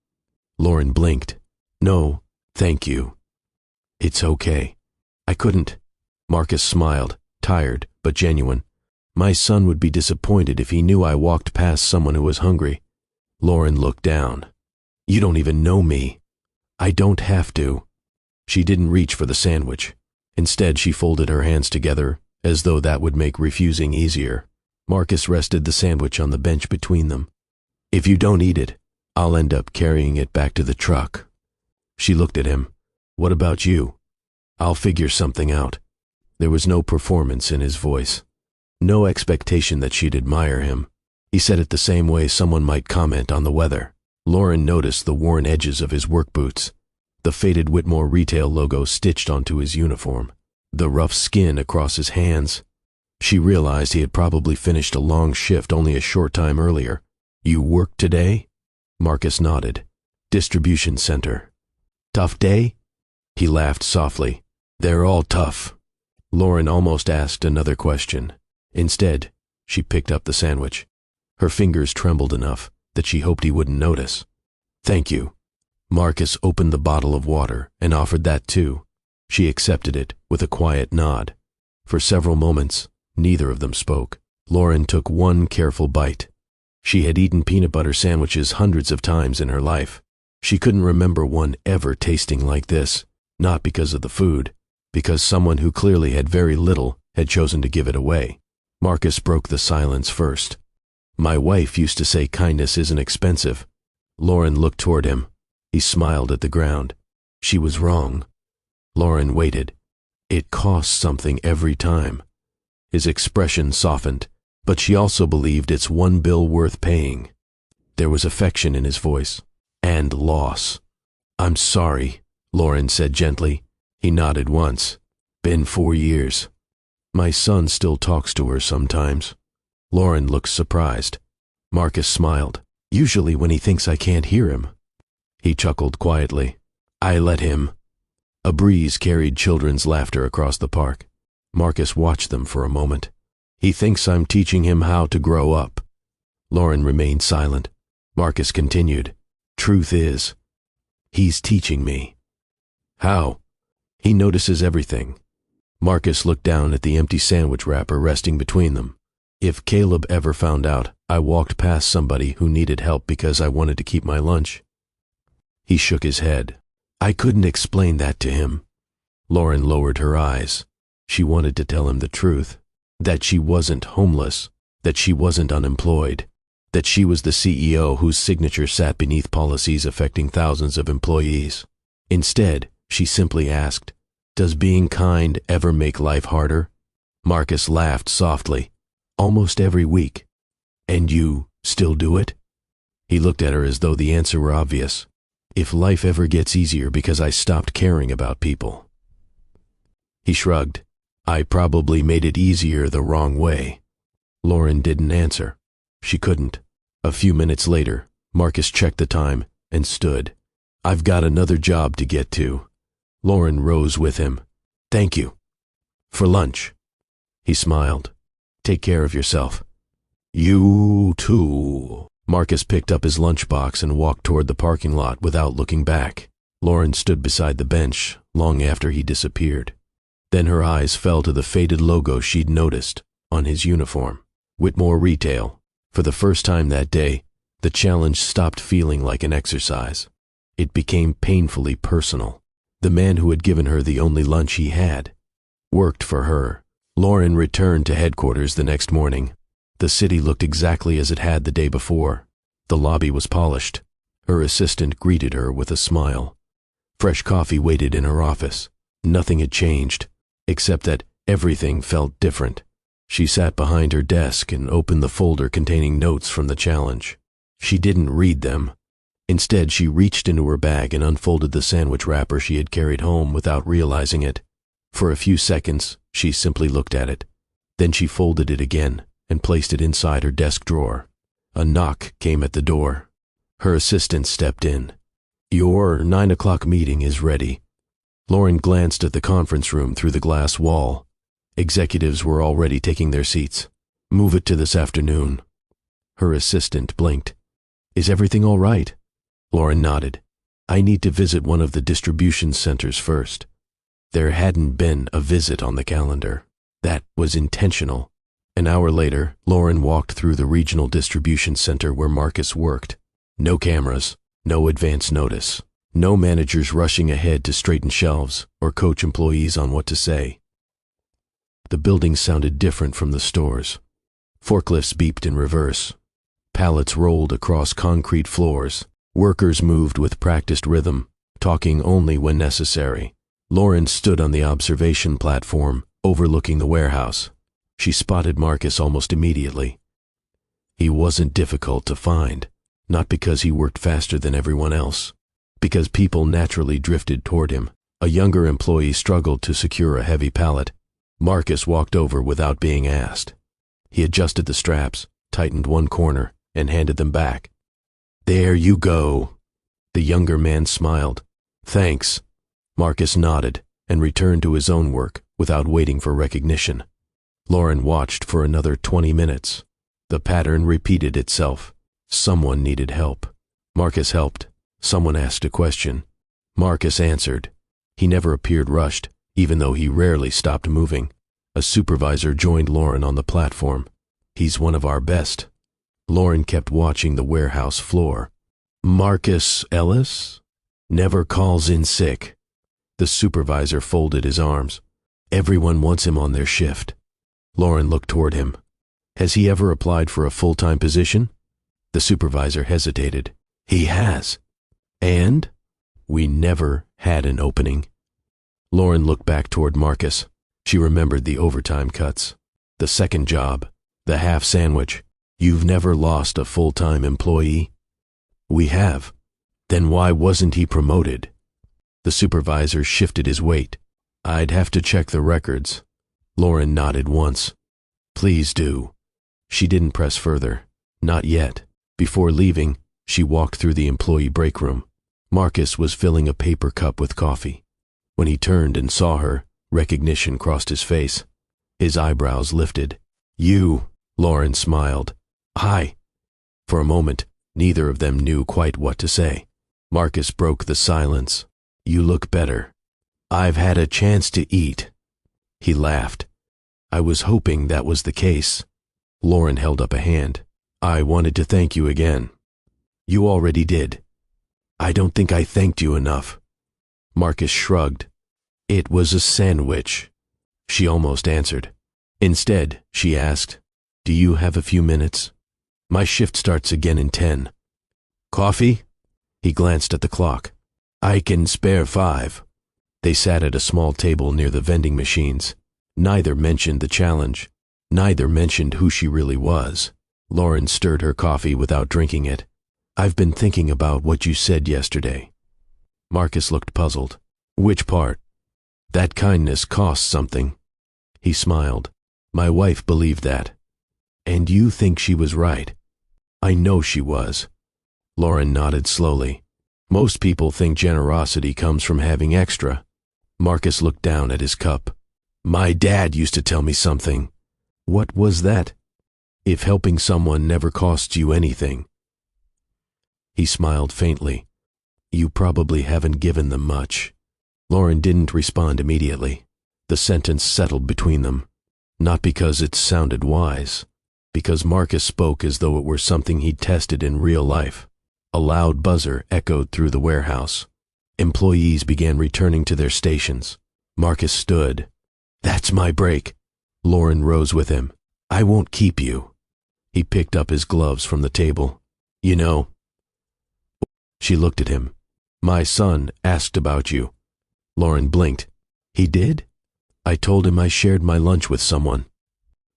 [SPEAKER 1] Lauren blinked. "No, thank you." "It's okay. I couldn't." Marcus smiled, tired but genuine. "My son would be disappointed if he knew I walked past someone who was hungry." Lauren looked down. "You don't even know me." "I don't have to." She didn't reach for the sandwich. Instead, she folded her hands together, as though that would make refusing easier. Marcus rested the sandwich on the bench between them. "If you don't eat it, I'll end up carrying it back to the truck." She looked at him. "What about you?" I'll figure something out. There was no performance in his voice. No expectation that she'd admire him. He said it the same way someone might comment on the weather. Lauren noticed the worn edges of his work boots, the faded Whitmore Retail logo stitched onto his uniform, the rough skin across his hands. She realized he had probably finished a long shift only a short time earlier. You work today? Marcus nodded. Distribution center. Tough day? He laughed softly. They're all tough. Lauren almost asked another question. Instead, she picked up the sandwich. Her fingers trembled enough that she hoped he wouldn't notice. Thank you. Marcus opened the bottle of water and offered that too. She accepted it with a quiet nod. For several moments, neither of them spoke. Lauren took one careful bite. She had eaten peanut butter sandwiches hundreds of times in her life. She couldn't remember one ever tasting like this, not because of the food, because someone who clearly had very little had chosen to give it away. Marcus broke the silence first. My wife used to say kindness isn't expensive. Lauren looked toward him. He smiled at the ground. She was wrong. Lauren waited. It costs something every time. His expression softened, but she also believed it's one bill worth paying. There was affection in his voice, and loss. I'm sorry, Lauren said gently. He nodded once. Been 4 years. My son still talks to her sometimes. Lauren looked surprised. Marcus smiled. Usually when he thinks I can't hear him. He chuckled quietly. I let him. A breeze carried children's laughter across the park. Marcus watched them for a moment. He thinks I'm teaching him how to grow up. Lauren remained silent. Marcus continued. Truth is, he's teaching me. How? He notices everything. Marcus looked down at the empty sandwich wrapper resting between them. If Caleb ever found out I walked past somebody who needed help because I wanted to keep my lunch. He shook his head. I couldn't explain that to him. Lauren lowered her eyes. She wanted to tell him the truth. That she wasn't homeless. That she wasn't unemployed. That she was the CEO whose signature sat beneath policies affecting thousands of employees. Instead, she simply asked, Does being kind ever make life harder? Marcus laughed softly. Almost every week. And you still do it? He looked at her as though the answer were obvious. If life ever gets easier because I stopped caring about people. He shrugged. I probably made it easier the wrong way. Lauren didn't answer. She couldn't. A few minutes later, Marcus checked the time and stood. I've got another job to get to. Lauren rose with him. Thank you. For lunch. He smiled. Take care of yourself. You too. Marcus picked up his lunchbox and walked toward the parking lot without looking back. Lauren stood beside the bench long after he disappeared. Then her eyes fell to the faded logo she'd noticed on his uniform. Whitmore Retail. For the first time that day, the challenge stopped feeling like an exercise. It became painfully personal. The man who had given her the only lunch he had worked for her. Lauren returned to headquarters the next morning. The city looked exactly as it had the day before. The lobby was polished. Her assistant greeted her with a smile. Fresh coffee waited in her office. Nothing had changed, except that everything felt different. She sat behind her desk and opened the folder containing notes from the challenge. She didn't read them. Instead, she reached into her bag and unfolded the sandwich wrapper she had carried home without realizing it. For a few seconds, she simply looked at it. Then she folded it again and placed it inside her desk drawer. A knock came at the door. Her assistant stepped in. Your 9 o'clock meeting is ready. Lauren glanced at the conference room through the glass wall. Executives were already taking their seats. Move it to this afternoon. Her assistant blinked. Is everything all right? Lauren nodded. I need to visit one of the distribution centers first. There hadn't been a visit on the calendar. That was intentional. An hour later, Lauren walked through the regional distribution center where Marcus worked. No cameras, no advance notice, no managers rushing ahead to straighten shelves or coach employees on what to say. The building sounded different from the stores. Forklifts beeped in reverse. Pallets rolled across concrete floors. Workers moved with practiced rhythm, talking only when necessary. Lauren stood on the observation platform, overlooking the warehouse. She spotted Marcus almost immediately. He wasn't difficult to find, not because he worked faster than everyone else, because people naturally drifted toward him. A younger employee struggled to secure a heavy pallet. Marcus walked over without being asked. He adjusted the straps, tightened one corner, and handed them back. "There you go." The younger man smiled. "Thanks." Marcus nodded and returned to his own work without waiting for recognition. Lauren watched for another 20 minutes. The pattern repeated itself. Someone needed help. Marcus helped. Someone asked a question. Marcus answered. He never appeared rushed, even though he rarely stopped moving. A supervisor joined Lauren on the platform. "He's one of our best." Lauren kept watching the warehouse floor. "Marcus Ellis? Never calls in sick." The supervisor folded his arms. "Everyone wants him on their shift." Lauren looked toward him. "Has he ever applied for a full-time position?" The supervisor hesitated. "He has." "And?" "We never had an opening." Lauren looked back toward Marcus. She remembered the overtime cuts, the second job, the half sandwich. "You've never lost a full-time employee?" "We have." "Then why wasn't he promoted?" The supervisor shifted his weight. "I'd have to check the records." Lauren nodded once. "Please do." She didn't press further. Not yet. Before leaving, she walked through the employee break room. Marcus was filling a paper cup with coffee. When he turned and saw her, recognition crossed his face. His eyebrows lifted. "You," Lauren smiled. "Hi." For a moment, neither of them knew quite what to say. Marcus broke the silence. "You look better." "I've had a chance to eat." He laughed. "I was hoping that was the case." Lauren held up a hand. "I wanted to thank you again." "You already did." "I don't think I thanked you enough." Marcus shrugged. "It was a sandwich." She almost answered. Instead, she asked, "Do you have a few minutes? My shift starts again in 10. "Coffee?" He glanced at the clock. "I can spare 5. They sat at a small table near the vending machines. Neither mentioned the challenge. Neither mentioned who she really was. Lauren stirred her coffee without drinking it. "I've been thinking about what you said yesterday." Marcus looked puzzled. "Which part?" "That kindness costs something." He smiled. "My wife believed that." "And you think she was right?" "I know she was." Lauren nodded slowly. "Most people think generosity comes from having extra." Marcus looked down at his cup. "My dad used to tell me something." "What was that?" "If helping someone never costs you anything." He smiled faintly. "You probably haven't given them much." Lauren didn't respond immediately. The sentence settled between them. Not because it sounded wise, because Marcus spoke as though it were something he'd tested in real life. A loud buzzer echoed through the warehouse. Employees began returning to their stations. Marcus stood. "That's my break." Lauren rose with him. "I won't keep you." He picked up his gloves from the table. "You know." She looked at him. "My son asked about you." Lauren blinked. "He did?" "I told him I shared my lunch with someone."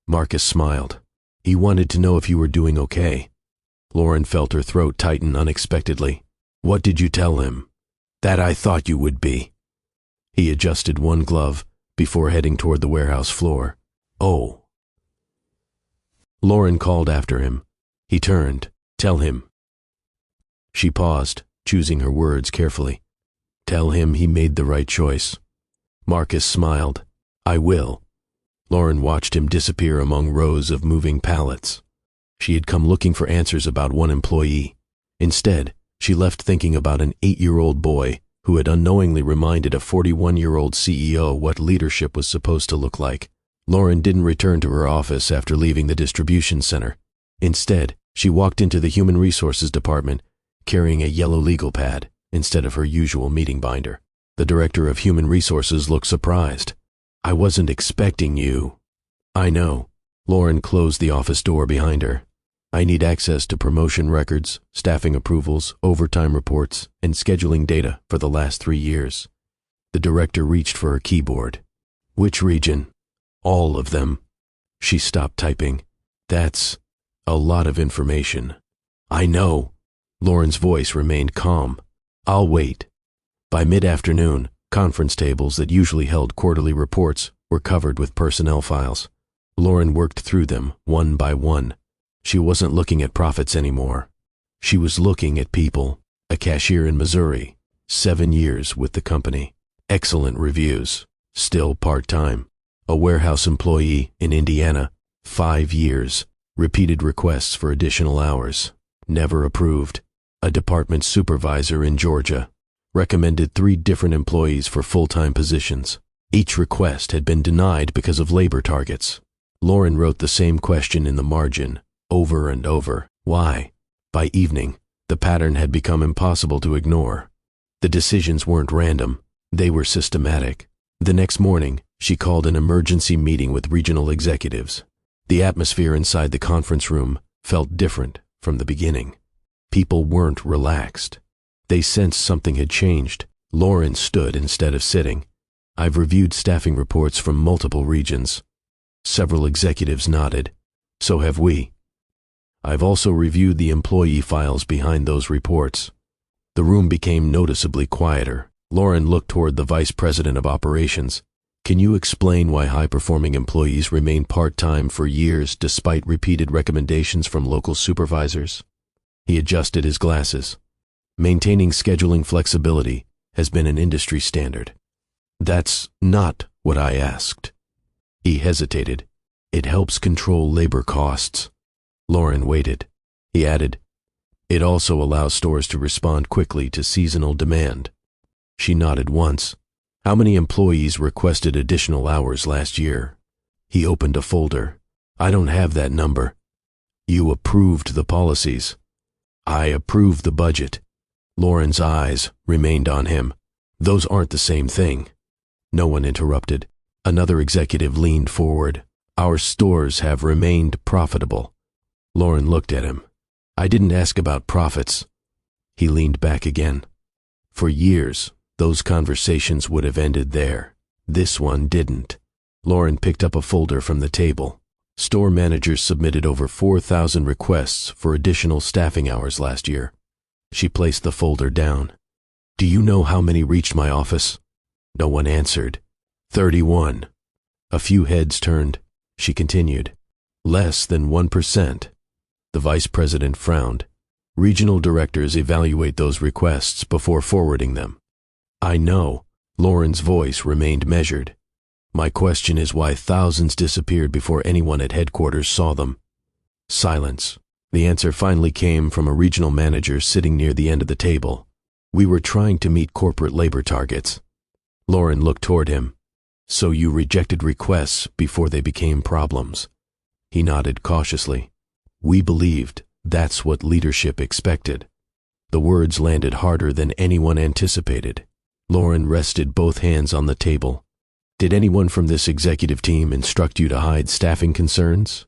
[SPEAKER 1] Marcus smiled. "He wanted to know if you were doing okay." Lauren felt her throat tighten unexpectedly. "What did you tell him?" "That I thought you would be." He adjusted one glove before heading toward the warehouse floor. "Oh." Lauren called after him. He turned. "Tell him." She paused, choosing her words carefully. "Tell him he made the right choice." Marcus smiled. "I will." Lauren watched him disappear among rows of moving pallets. She had come looking for answers about one employee. Instead, she left thinking about an 8-year-old boy who had unknowingly reminded a 41-year-old CEO what leadership was supposed to look like. Lauren didn't return to her office after leaving the distribution center. Instead, she walked into the Human Resources Department carrying a yellow legal pad instead of her usual meeting binder. The director of Human Resources looked surprised. "I wasn't expecting you." "I know." Lauren closed the office door behind her. "I need access to promotion records, staffing approvals, overtime reports, and scheduling data for the last 3 years." The director reached for her keyboard. Which region? All of them. She stopped typing. That's a lot of information. I know. Lauren's voice remained calm. I'll wait. By mid-afternoon, conference tables that usually held quarterly reports were covered with personnel files. Lauren worked through them one by one. She wasn't looking at profits anymore. She was looking at people. A cashier in Missouri, 7 years with the company. Excellent reviews, still part-time. A warehouse employee in Indiana, 5 years. Repeated requests for additional hours, never approved. A department supervisor in Georgia recommended 3 different employees for full-time positions. Each request had been denied because of labor targets. Lauren wrote the same question in the margin, over and over. Why? By evening, the pattern had become impossible to ignore. The decisions weren't random, they were systematic. The next morning, she called an emergency meeting with regional executives. The atmosphere inside the conference room felt different from the beginning. People weren't relaxed. They sensed something had changed. Lauren stood instead of sitting. I've reviewed staffing reports from multiple regions. Several executives nodded. So have we. I've also reviewed the employee files behind those reports. The room became noticeably quieter. Lauren looked toward the vice president of operations. Can you explain why high-performing employees remain part-time for years despite repeated recommendations from local supervisors? He adjusted his glasses. Maintaining scheduling flexibility has been an industry standard. That's not what I asked. He hesitated. It helps control labor costs. Lauren waited. He added, it also allows stores to respond quickly to seasonal demand. She nodded once. How many employees requested additional hours last year? He opened a folder. I don't have that number. You approved the policies. I approved the budget. Lauren's eyes remained on him. Those aren't the same thing. No one interrupted. Another executive leaned forward. Our stores have remained profitable. Lauren looked at him. I didn't ask about profits. He leaned back again. For years, those conversations would have ended there. This one didn't. Lauren picked up a folder from the table. Store managers submitted over 4,000 requests for additional staffing hours last year. She placed the folder down. Do you know how many reached my office? No one answered. 31. A few heads turned. She continued. Less than 1%. The vice president frowned. Regional directors evaluate those requests before forwarding them. I know. Lauren's voice remained measured. My question is why thousands disappeared before anyone at headquarters saw them. Silence. The answer finally came from a regional manager sitting near the end of the table. We were trying to meet corporate labor targets. Lauren looked toward him. So you rejected requests before they became problems. He nodded cautiously. We believed that's what leadership expected. The words landed harder than anyone anticipated. Lauren rested both hands on the table. Did anyone from this executive team instruct you to hide staffing concerns?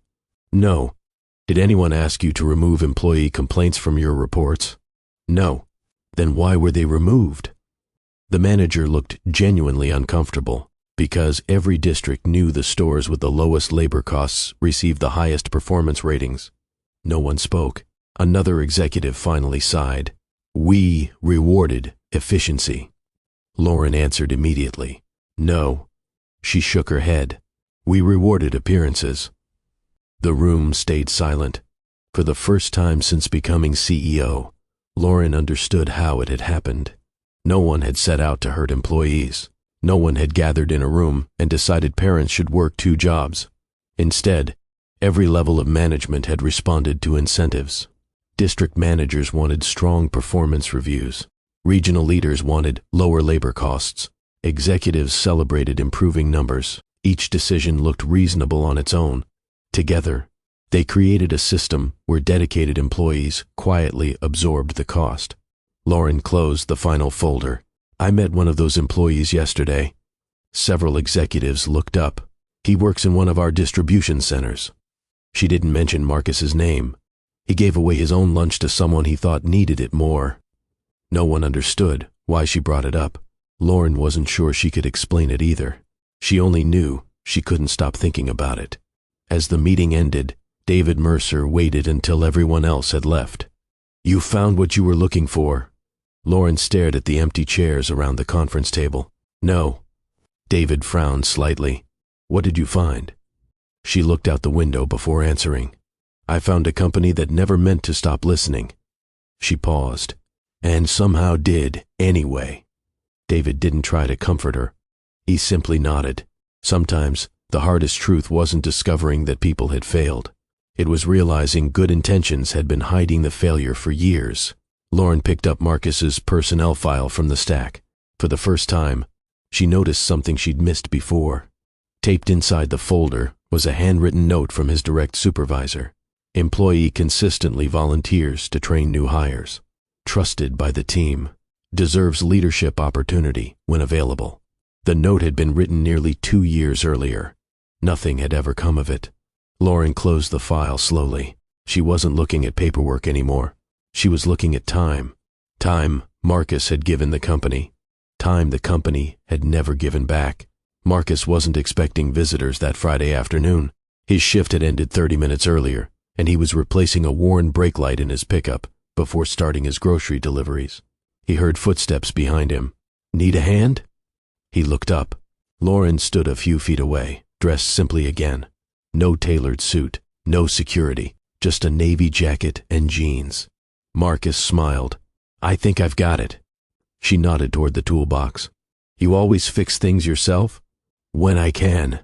[SPEAKER 1] No. Did anyone ask you to remove employee complaints from your reports? No. Then why were they removed? The manager looked genuinely uncomfortable because every district knew the stores with the lowest labor costs received the highest performance ratings. No one spoke. Another executive finally sighed. We rewarded efficiency. Lauren answered immediately. No. She shook her head. We rewarded appearances. The room stayed silent. For the first time since becoming CEO, Lauren understood how it had happened. No one had set out to hurt employees. No one had gathered in a room and decided parents should work 2 jobs. Instead, every level of management had responded to incentives. District managers wanted strong performance reviews. Regional leaders wanted lower labor costs. Executives celebrated improving numbers. Each decision looked reasonable on its own. Together, they created a system where dedicated employees quietly absorbed the cost. Lauren closed the final folder. I met one of those employees yesterday. Several executives looked up. He works in one of our distribution centers. She didn't mention Marcus's name. He gave away his own lunch to someone he thought needed it more. No one understood why she brought it up. Lauren wasn't sure she could explain it either. She only knew she couldn't stop thinking about it. As the meeting ended, David Mercer waited until everyone else had left. "You found what you were looking for?" Lauren stared at the empty chairs around the conference table. "No." David frowned slightly. "What did you find?" She looked out the window before answering. "I found a company that never meant to stop listening." She paused. "And somehow did, anyway." David didn't try to comfort her. He simply nodded. Sometimes, the hardest truth wasn't discovering that people had failed. It was realizing good intentions had been hiding the failure for years. Lauren picked up Marcus's personnel file from the stack. For the first time, she noticed something she'd missed before. Taped inside the folder was a handwritten note from his direct supervisor. Employee consistently volunteers to train new hires. Trusted by the team. Deserves leadership opportunity when available. The note had been written nearly 2 years earlier. Nothing had ever come of it. Lauren closed the file slowly. She wasn't looking at paperwork anymore. She was looking at time. Time Marcus had given the company. Time the company had never given back. Marcus wasn't expecting visitors that Friday afternoon. His shift had ended 30 minutes earlier, and he was replacing a worn brake light in his pickup before starting his grocery deliveries. He heard footsteps behind him. "Need a hand?" He looked up. Lauren stood a few feet away, dressed simply again. No tailored suit, no security, just a navy jacket and jeans. Marcus smiled. "I think I've got it." She nodded toward the toolbox. "You always fix things yourself?" "When I can."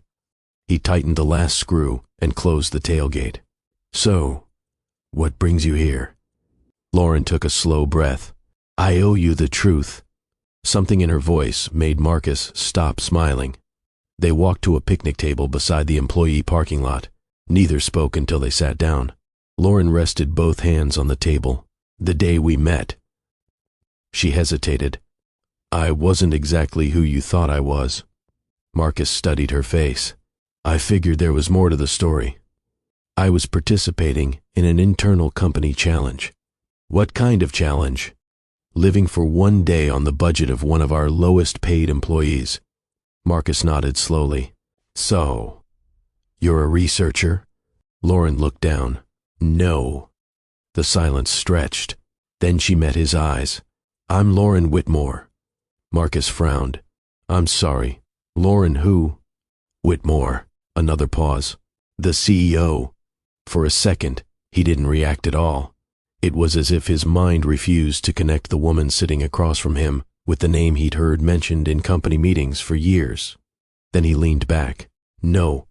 [SPEAKER 1] He tightened the last screw and closed the tailgate. "So, what brings you here?" Lauren took a slow breath. "I owe you the truth." Something in her voice made Marcus stop smiling. They walked to a picnic table beside the employee parking lot. Neither spoke until they sat down. Lauren rested both hands on the table. "The day we met." She hesitated. "I wasn't exactly who you thought I was." Marcus studied her face. "I figured there was more to the story. I was participating in an internal company challenge." "What kind of challenge?" "Living for 1 day on the budget of one of our lowest paid employees." Marcus nodded slowly. "So, you're a researcher?" Lauren looked down. "No." The silence stretched. Then she met his eyes. "I'm Lauren Whitmore." Marcus frowned. "I'm sorry. Lauren who?" "Whitmore." Another pause. "The CEO." For a second, he didn't react at all. It was as if his mind refused to connect the woman sitting across from him with the name he'd heard mentioned in company meetings for years. Then he leaned back. "No."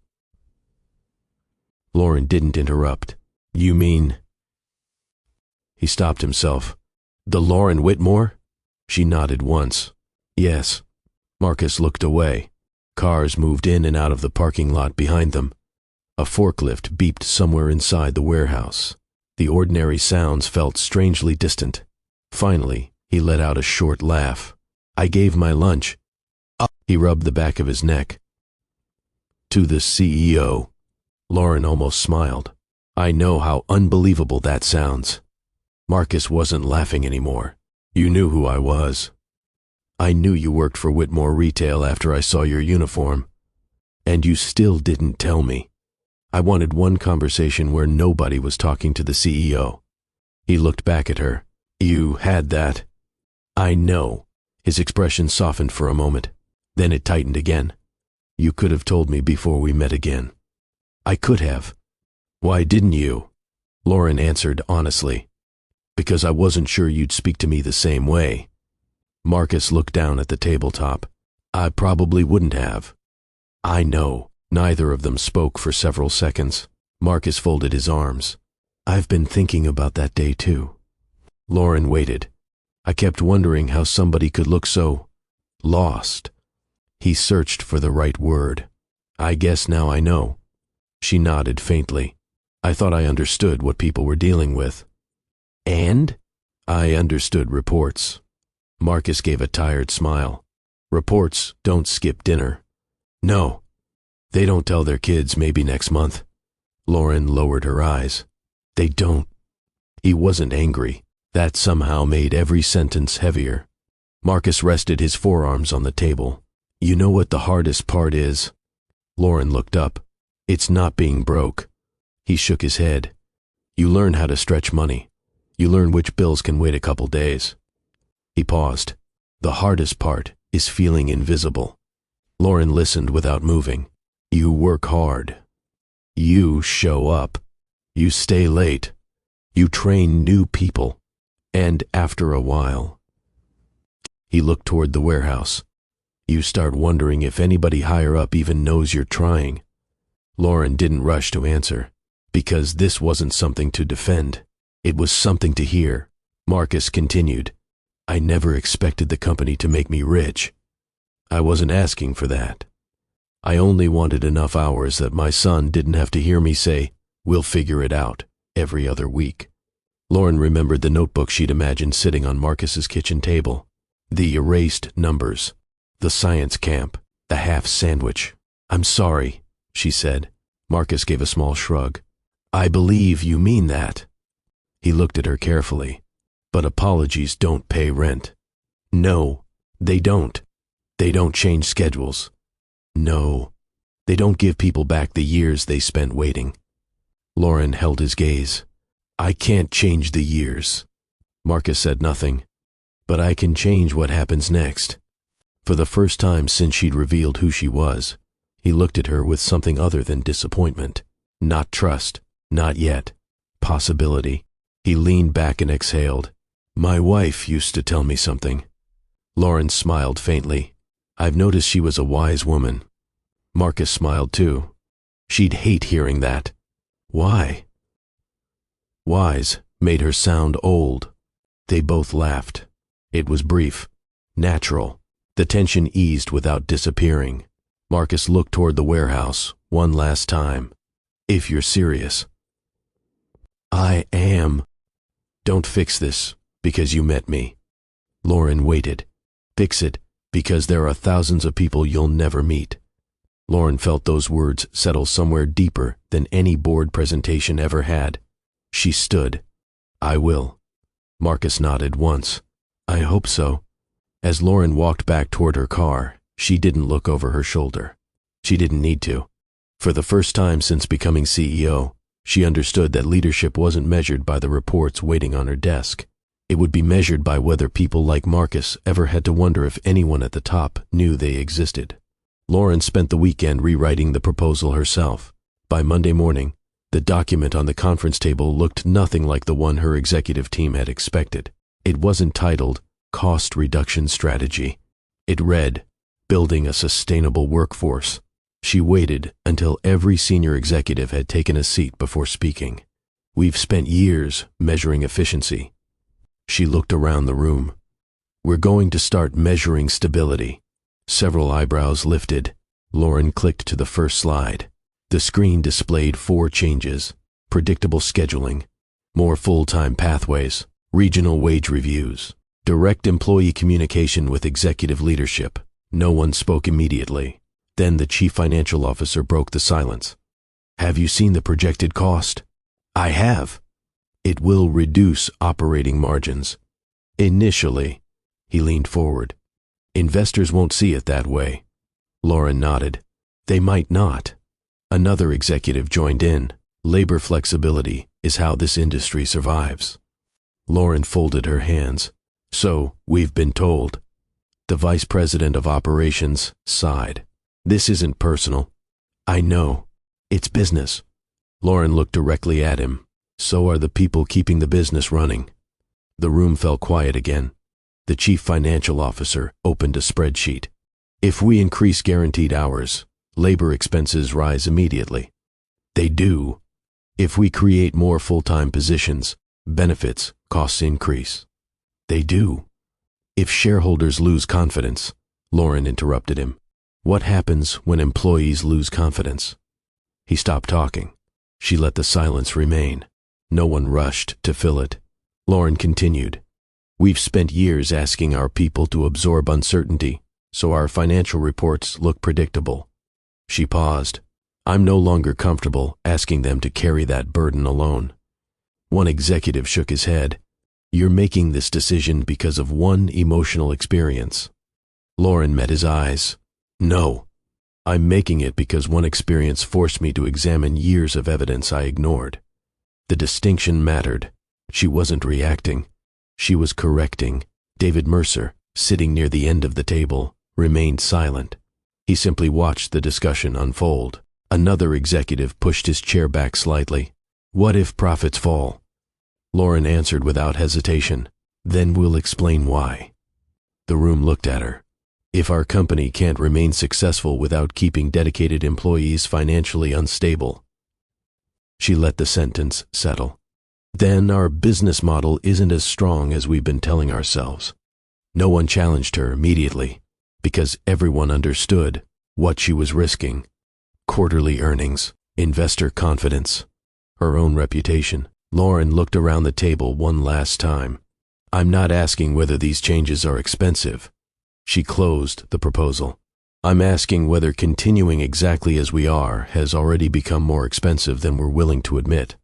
[SPEAKER 1] Lauren didn't interrupt. "You mean—" He stopped himself. "The Lauren Whitmore?" She nodded once. "Yes." Marcus looked away. Cars moved in and out of the parking lot behind them. A forklift beeped somewhere inside the warehouse. The ordinary sounds felt strangely distant. Finally, he let out a short laugh. "I gave my lunch." He rubbed the back of his neck. "To the CEO." Lauren almost smiled. "I know how unbelievable that sounds." Marcus wasn't laughing anymore. "You knew who I was." "I knew you worked for Whitmore Retail after I saw your uniform." "And you still didn't tell me." "I wanted one conversation where nobody was talking to the CEO." He looked back at her. "You had that." "I know." His expression softened for a moment. Then it tightened again. "You could have told me before we met again." "I could have." "Why didn't you?" Lauren answered honestly. "Because I wasn't sure you'd speak to me the same way." Marcus looked down at the tabletop. "I probably wouldn't have." "I know." Neither of them spoke for several seconds. Marcus folded his arms. "I've been thinking about that day too." Lauren waited. "I kept wondering how somebody could look so lost." He searched for the right word. "I guess now I know." She nodded faintly. "I thought I understood what people were dealing with." "And?" "I understood reports." Marcus gave a tired smile. "Reports don't skip dinner." "No. They don't tell their kids maybe next month." Lauren lowered her eyes. "They don't." He wasn't angry. That somehow made every sentence heavier. Marcus rested his forearms on the table. You know what the hardest part is? Lauren looked up. It's not being broke. He shook his head. You learn how to stretch money. You learn which bills can wait a couple days. He paused. The hardest part is feeling invisible. Lauren listened without moving. You work hard. You show up. You stay late. You train new people. And after a while, he looked toward the warehouse. You start wondering if anybody higher up even knows you're trying. Lauren didn't rush to answer, because this wasn't something to defend. It was something to hear. Marcus continued, I never expected the company to make me rich. I wasn't asking for that. I only wanted enough hours that my son didn't have to hear me say, we'll figure it out, every other week. Lauren remembered the notebook she'd imagined sitting on Marcus's kitchen table. The erased numbers, the science camp, the half sandwich. I'm sorry, she said. Marcus gave a small shrug. I believe you mean that. He looked at her carefully. But apologies don't pay rent. No, they don't. They don't change schedules. No, they don't give people back the years they spent waiting. Lauren held his gaze. I can't change the years. Marcus said nothing. But I can change what happens next. For the first time since she'd revealed who she was, he looked at her with something other than disappointment. Not trust, not yet. Possibility. He leaned back and exhaled. My wife used to tell me something. Lauren smiled faintly. I've noticed she was a wise woman. Marcus smiled too. She'd hate hearing that. Why? Wise made her sound old. They both laughed. It was brief, natural. The tension eased without disappearing. Marcus looked toward the warehouse one last time. If you're serious. I am. Don't fix this because you met me. Lauren waited. Fix it because there are thousands of people you'll never meet. Lauren felt those words settle somewhere deeper than any board presentation ever had. She stood. I will. Marcus nodded once. I hope so. As Lauren walked back toward her car, she didn't look over her shoulder. She didn't need to. For the first time since becoming CEO, she understood that leadership wasn't measured by the reports waiting on her desk. It would be measured by whether people like Marcus ever had to wonder if anyone at the top knew they existed. Lauren spent the weekend rewriting the proposal herself. By Monday morning, the document on the conference table looked nothing like the one her executive team had expected. It wasn't titled Cost Reduction Strategy. It read, Building a Sustainable Workforce. She waited until every senior executive had taken a seat before speaking. We've spent years measuring efficiency. She looked around the room. We're going to start measuring stability. Several eyebrows lifted. Lauren clicked to the first slide. The screen displayed 4 changes: predictable scheduling, more full-time pathways, regional wage reviews, direct employee communication with executive leadership. No one spoke immediately. Then the chief financial officer broke the silence. Have you seen the projected cost? I have. It will reduce operating margins. Initially. He leaned forward. Investors won't see it that way. Lauren nodded. They might not. Another executive joined in. Labor flexibility is how this industry survives. Lauren folded her hands. So, we've been told. The vice president of operations sighed. This isn't personal. I know. It's business. Lauren looked directly at him. So are the people keeping the business running. The room fell quiet again. The chief financial officer opened a spreadsheet. If we increase guaranteed hours, labor expenses rise immediately. They do. If we create more full-time positions, benefits costs increase. They do. If shareholders lose confidence, Lauren interrupted him. What happens when employees lose confidence? He stopped talking. She let the silence remain. No one rushed to fill it. Lauren continued. We've spent years asking our people to absorb uncertainty, so our financial reports look predictable. She paused. I'm no longer comfortable asking them to carry that burden alone. One executive shook his head. You're making this decision because of one emotional experience. Lauren met his eyes. No. I'm making it because one experience forced me to examine years of evidence I ignored. The distinction mattered. She wasn't reacting. She was correcting. David Mercer, sitting near the end of the table, remained silent. He simply watched the discussion unfold. Another executive pushed his chair back slightly. What if profits fall? Lauren answered without hesitation. Then we'll explain why. The room looked at her. If our company can't remain successful without keeping dedicated employees financially unstable. She let the sentence settle. Then our business model isn't as strong as we've been telling ourselves. No one challenged her immediately, because everyone understood what she was risking. Quarterly earnings, investor confidence, her own reputation. Lauren looked around the table one last time. I'm not asking whether these changes are expensive. She closed the proposal. I'm asking whether continuing exactly as we are has already become more expensive than we're willing to admit.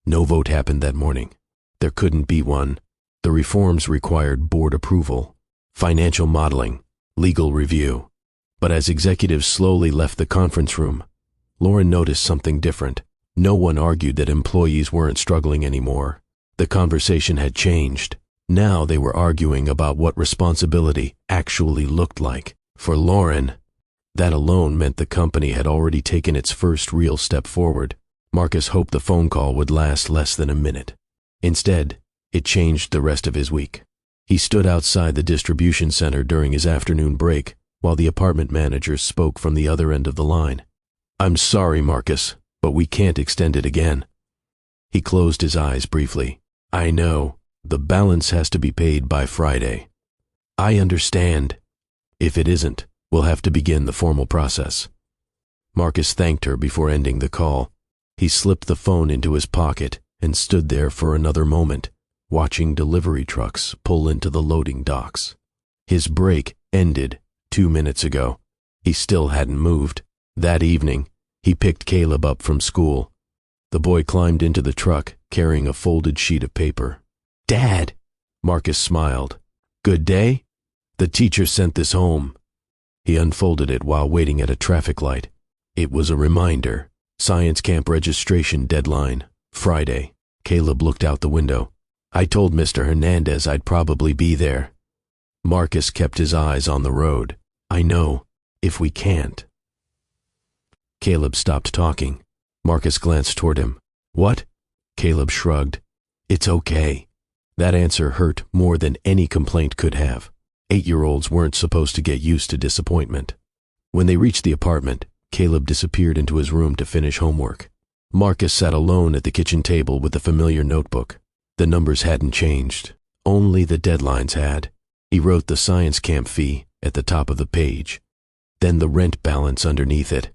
[SPEAKER 1] No vote happened that morning. There couldn't be one. The reforms required board approval, financial modeling, legal review. But as executives slowly left the conference room, Lauren noticed something different. No one argued that employees weren't struggling anymore. The conversation had changed. Now they were arguing about what responsibility actually looked like. For Lauren, that alone meant the company had already taken its first real step forward. Marcus hoped the phone call would last less than a minute. Instead, it changed the rest of his week. He stood outside the distribution center during his afternoon break while the apartment managers spoke from the other end of the line. I'm sorry, Marcus, but we can't extend it again. He closed his eyes briefly. I know. The balance has to be paid by Friday. I understand. If it isn't, we'll have to begin the formal process. Marcus thanked her before ending the call. He slipped the phone into his pocket and stood there for another moment, watching delivery trucks pull into the loading docks. His break ended 2 minutes ago. He still hadn't moved. That evening, he picked Caleb up from school. The boy climbed into the truck, carrying a folded sheet of paper. Dad! Marcus smiled. Good day? The teacher sent this home. He unfolded it while waiting at a traffic light. It was a reminder. Science camp registration deadline, Friday. Caleb looked out the window. I told Mr. Hernandez I'd probably be there. Marcus kept his eyes on the road. I know, if we can't. Caleb stopped talking. Marcus glanced toward him. What? Caleb shrugged. It's okay. That answer hurt more than any complaint could have. 8-year-olds weren't supposed to get used to disappointment. When they reached the apartment, Caleb disappeared into his room to finish homework. Marcus sat alone at the kitchen table with the familiar notebook. The numbers hadn't changed. Only the deadlines had. He wrote the science camp fee at the top of the page, then the rent balance underneath it.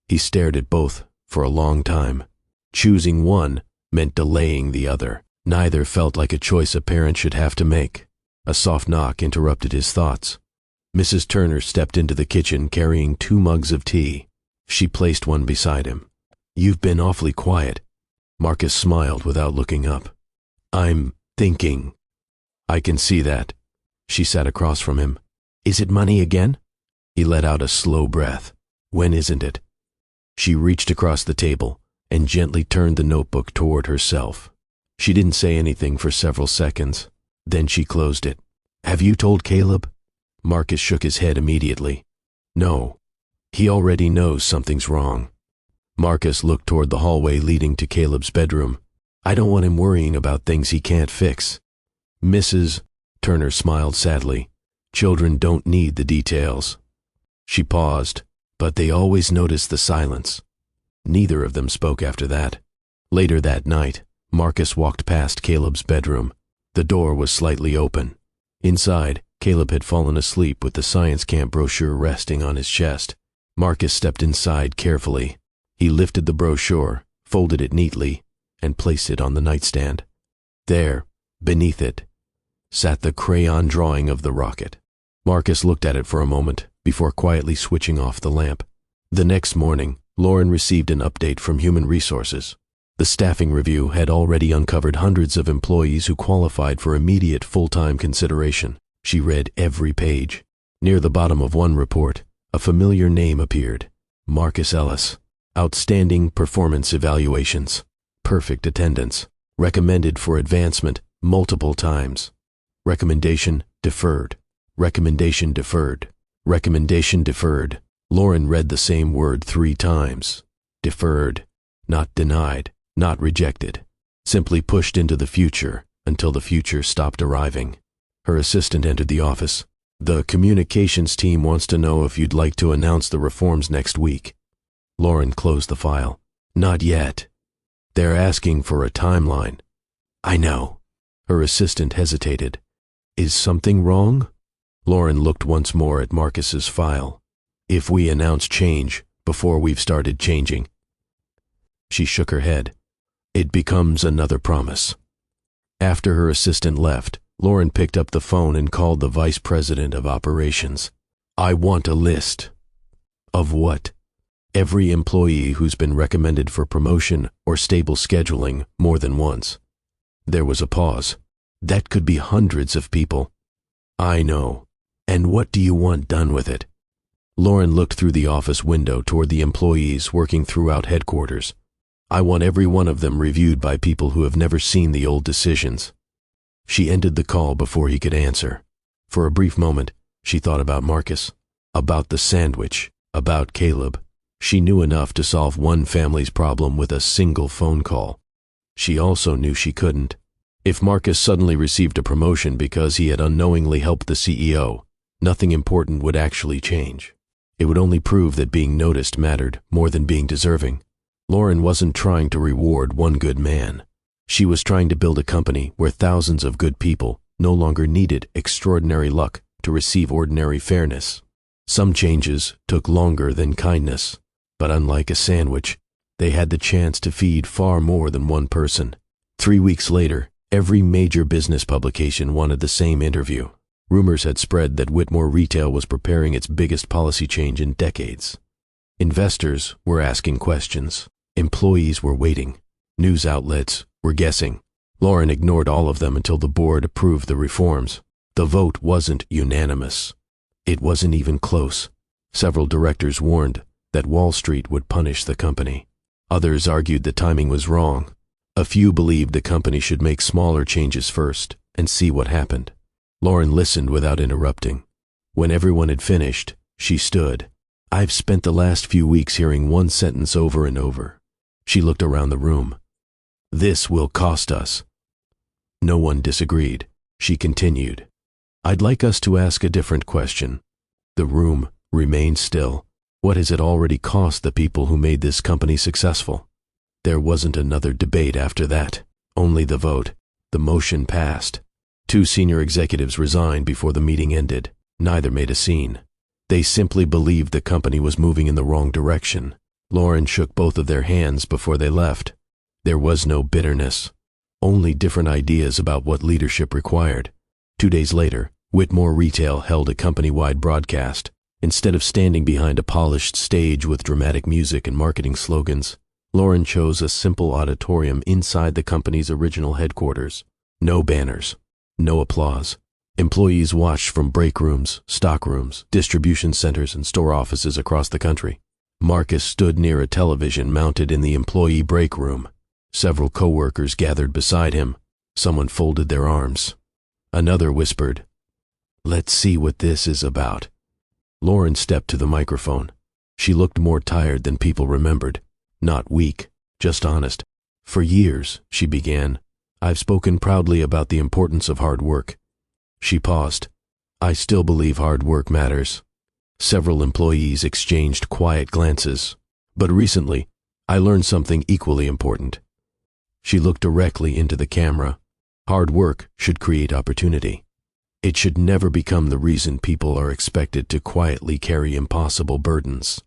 [SPEAKER 1] He stared at both for a long time. Choosing one meant delaying the other. Neither felt like a choice a parent should have to make. A soft knock interrupted his thoughts. Mrs. Turner stepped into the kitchen carrying 2 mugs of tea. She placed one beside him. You've been awfully quiet. Marcus smiled without looking up. I'm thinking. I can see that. She sat across from him. Is it money again? He let out a slow breath. When isn't it? She reached across the table and gently turned the notebook toward herself. She didn't say anything for several seconds. Then she closed it. Have you told Caleb? Marcus shook his head immediately. No. He already knows something's wrong. Marcus looked toward the hallway leading to Caleb's bedroom. I don't want him worrying about things he can't fix. Mrs. Turner smiled sadly. Children don't need the details. She paused, but they always noticed the silence. Neither of them spoke after that. Later that night, Marcus walked past Caleb's bedroom. The door was slightly open. Inside, Caleb had fallen asleep with the science camp brochure resting on his chest. Marcus stepped inside carefully. He lifted the brochure, folded it neatly, and placed it on the nightstand. There, beneath it, sat the crayon drawing of the rocket. Marcus looked at it for a moment before quietly switching off the lamp. The next morning, Lauren received an update from Human Resources. The staffing review had already uncovered hundreds of employees who qualified for immediate full-time consideration. She read every page. Near the bottom of one report, a familiar name appeared. Marcus Ellis. Outstanding performance evaluations. Perfect attendance. Recommended for advancement multiple times. Recommendation deferred. Recommendation deferred. Recommendation deferred. Lauren read the same word 3 times. Deferred. Not denied. Not rejected. Simply pushed into the future until the future stopped arriving. Her assistant entered the office. The communications team wants to know if you'd like to announce the reforms next week. Lauren closed the file. Not yet. They're asking for a timeline. I know. Her assistant hesitated. Is something wrong? Lauren looked once more at Marcus's file. If we announce change before we've started changing. She shook her head. It becomes another promise. After her assistant left, Lauren picked up the phone and called the vice president of operations. I want a list. Of what? Every employee who's been recommended for promotion or stable scheduling more than once. There was a pause. That could be hundreds of people. I know. And what do you want done with it? Lauren looked through the office window toward the employees working throughout headquarters. I want every one of them reviewed by people who have never seen the old decisions. She ended the call before he could answer. For a brief moment, she thought about Marcus, about the sandwich, about Caleb. She knew enough to solve one family's problem with a single phone call. She also knew she couldn't. If Marcus suddenly received a promotion because he had unknowingly helped the CEO, nothing important would actually change. It would only prove that being noticed mattered more than being deserving. Lauren wasn't trying to reward one good man. She was trying to build a company where thousands of good people no longer needed extraordinary luck to receive ordinary fairness. Some changes took longer than kindness, but unlike a sandwich, they had the chance to feed far more than one person. 3 weeks later, every major business publication wanted the same interview. Rumors had spread that Whitmore Retail was preparing its biggest policy change in decades. Investors were asking questions. Employees were waiting. News outlets were guessing. Lauren ignored all of them until the board approved the reforms. The vote wasn't unanimous. It wasn't even close. Several directors warned that Wall Street would punish the company. Others argued the timing was wrong. A few believed the company should make smaller changes first and see what happened. Lauren listened without interrupting. When everyone had finished, she stood. I've spent the last few weeks hearing one sentence over and over. She looked around the room. This will cost us. No one disagreed. She continued. I'd like us to ask a different question. The room remained still. What has it already cost the people who made this company successful? There wasn't another debate after that. Only the vote. The motion passed. 2 senior executives resigned before the meeting ended. Neither made a scene. They simply believed the company was moving in the wrong direction. Lauren shook both of their hands before they left. There was no bitterness, only different ideas about what leadership required. 2 days later, Whitmore Retail held a company-wide broadcast. Instead of standing behind a polished stage with dramatic music and marketing slogans, Lauren chose a simple auditorium inside the company's original headquarters. No banners, no applause. Employees watched from break rooms, stock rooms, distribution centers, and store offices across the country. Marcus stood near a television mounted in the employee break room. Several co-workers gathered beside him. Someone folded their arms. Another whispered, "Let's see what this is about." Lauren stepped to the microphone. She looked more tired than people remembered. Not weak, just honest. "For years," she began, "I've spoken proudly about the importance of hard work." She paused. "I still believe hard work matters." Several employees exchanged quiet glances. "But recently, I learned something equally important." She looked directly into the camera. Hard work should create opportunity. It should never become the reason people are expected to quietly carry impossible burdens.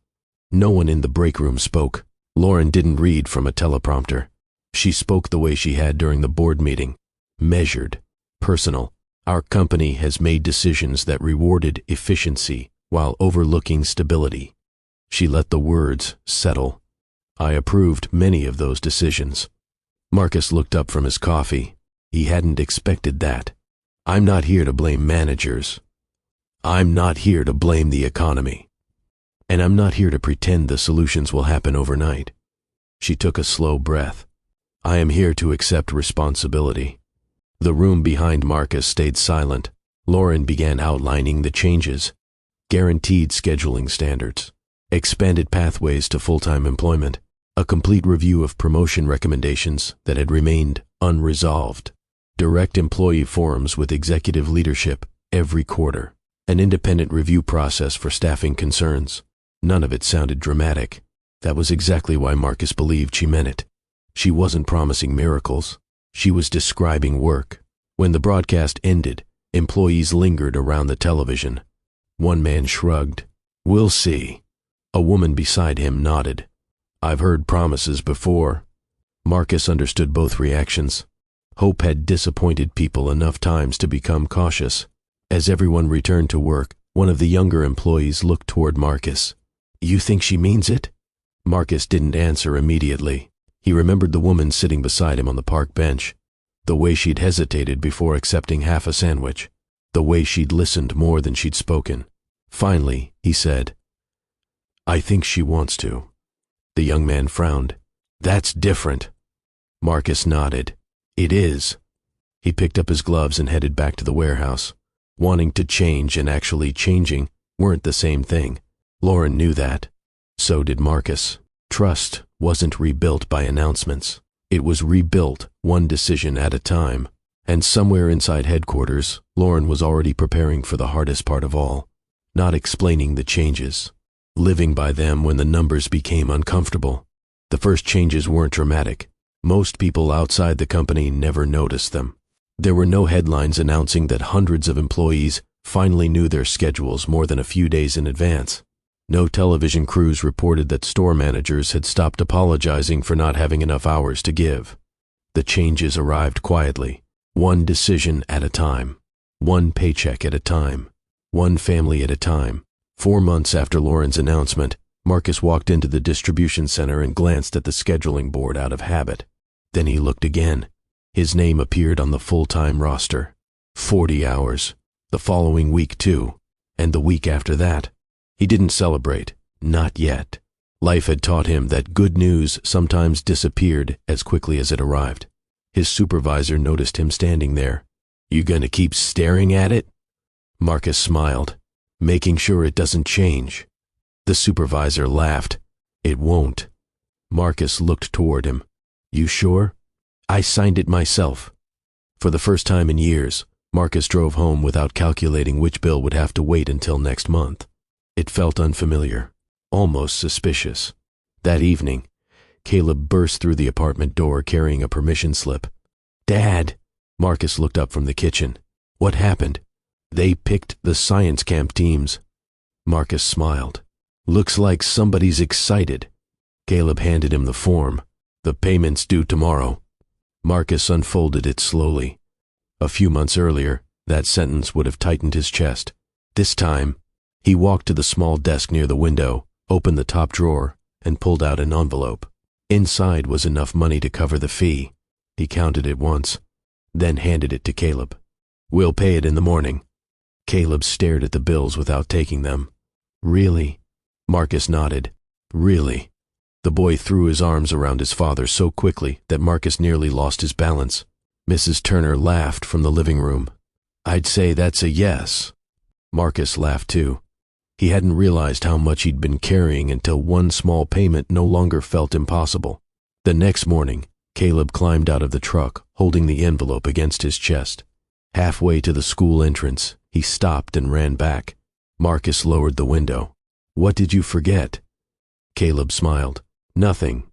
[SPEAKER 1] No one in the break room spoke. Lauren didn't read from a teleprompter. She spoke the way she had during the board meeting. Measured. Personal. Our company has made decisions that rewarded efficiency while overlooking stability. She let the words settle. I approved many of those decisions. Marcus looked up from his coffee. He hadn't expected that. I'm not here to blame managers. I'm not here to blame the economy. And I'm not here to pretend the solutions will happen overnight. She took a slow breath. I am here to accept responsibility. The room behind Marcus stayed silent. Lauren began outlining the changes. Guaranteed scheduling standards, expanded pathways to full-time employment, a complete review of promotion recommendations that had remained unresolved, direct employee forums with executive leadership every quarter, an independent review process for staffing concerns. None of it sounded dramatic. That was exactly why Marcus believed she meant it. She wasn't promising miracles. She was describing work. When the broadcast ended, employees lingered around the television. One man shrugged. We'll see. A woman beside him nodded. I've heard promises before. Marcus understood both reactions. Hope had disappointed people enough times to become cautious. As everyone returned to work, one of the younger employees looked toward Marcus. You think she means it? Marcus didn't answer immediately. He remembered the woman sitting beside him on the park bench, the way she'd hesitated before accepting half a sandwich, the way she'd listened more than she'd spoken. Finally, he said, I think she wants to. The young man frowned. That's different. Marcus nodded. It is. He picked up his gloves and headed back to the warehouse. Wanting to change and actually changing weren't the same thing. Lauren knew that. So did Marcus. Trust wasn't rebuilt by announcements. It was rebuilt one decision at a time. And somewhere inside headquarters, Lauren was already preparing for the hardest part of all. Not explaining the changes. Living by them when the numbers became uncomfortable. The first changes weren't dramatic. Most people outside the company never noticed them. There were no headlines announcing that hundreds of employees finally knew their schedules more than a few days in advance. No television crews reported that store managers had stopped apologizing for not having enough hours to give. The changes arrived quietly, one decision at a time, one paycheck at a time, one family at a time. 4 months after Lauren's announcement, Marcus walked into the distribution center and glanced at the scheduling board out of habit. Then he looked again. His name appeared on the full-time roster. 40 hours. The following week, too. And the week after that. He didn't celebrate. Not yet. Life had taught him that good news sometimes disappeared as quickly as it arrived. His supervisor noticed him standing there. You gonna keep staring at it? Marcus smiled, making sure it doesn't change. The supervisor laughed. It won't. Marcus looked toward him. You sure? I signed it myself. For the first time in years, Marcus drove home without calculating which bill would have to wait until next month. It felt unfamiliar, almost suspicious. That evening, Caleb burst through the apartment door carrying a permission slip. Dad! Marcus looked up from the kitchen. What happened? They picked the science camp teams. Marcus smiled. Looks like somebody's excited. Caleb handed him the form. The payment's due tomorrow. Marcus unfolded it slowly. A few months earlier, that sentence would have tightened his chest. This time, he walked to the small desk near the window, opened the top drawer, and pulled out an envelope. Inside was enough money to cover the fee. He counted it once, then handed it to Caleb. We'll pay it in the morning. Caleb stared at the bills without taking them. Really? Marcus nodded. Really? The boy threw his arms around his father so quickly that Marcus nearly lost his balance. Mrs. Turner laughed from the living room. I'd say that's a yes. Marcus laughed too. He hadn't realized how much he'd been carrying until one small payment no longer felt impossible. The next morning, Caleb climbed out of the truck, holding the envelope against his chest. Halfway to the school entrance, he stopped and ran back. Marcus lowered the window. What did you forget? Caleb smiled. Nothing.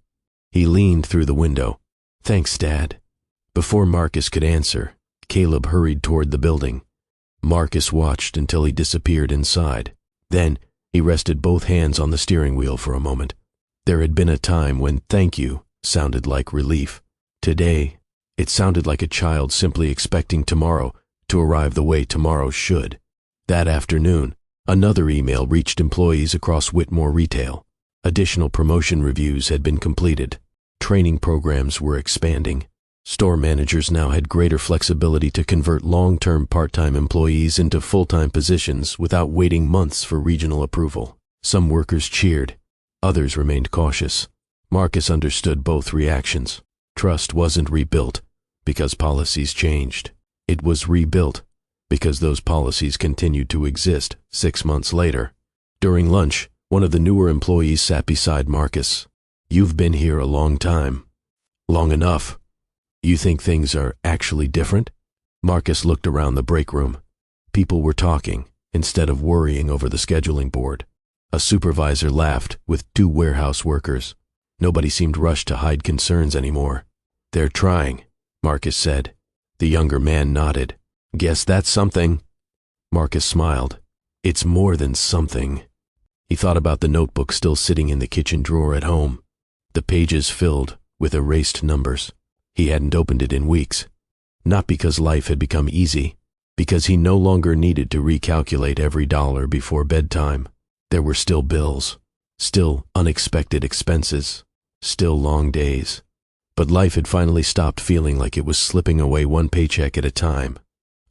[SPEAKER 1] He leaned through the window. Thanks, Dad. Before Marcus could answer, Caleb hurried toward the building. Marcus watched until he disappeared inside. Then, he rested both hands on the steering wheel for a moment. There had been a time when thank you sounded like relief. Today, it sounded like a child simply expecting tomorrow to arrive the way tomorrow should. That afternoon, another email reached employees across Whitmore Retail. Additional promotion reviews had been completed. Training programs were expanding. Store managers now had greater flexibility to convert long-term part-time employees into full-time positions without waiting months for regional approval. Some workers cheered. Others remained cautious. Marcus understood both reactions. Trust wasn't rebuilt because policies changed. It was rebuilt because those policies continued to exist 6 months later. During lunch, one of the newer employees sat beside Marcus. "You've been here a long time." "Long enough. You think things are actually different?" Marcus looked around the break room. People were talking instead of worrying over the scheduling board. A supervisor laughed with 2 warehouse workers. Nobody seemed rushed to hide concerns anymore. "They're trying," Marcus said. The younger man nodded. "Guess that's something." Marcus smiled. "It's more than something." He thought about the notebook still sitting in the kitchen drawer at home. The pages filled with erased numbers. He hadn't opened it in weeks. Not because life had become easy, because he no longer needed to recalculate every dollar before bedtime. There were still bills, still unexpected expenses, still long days. But life had finally stopped feeling like it was slipping away one paycheck at a time.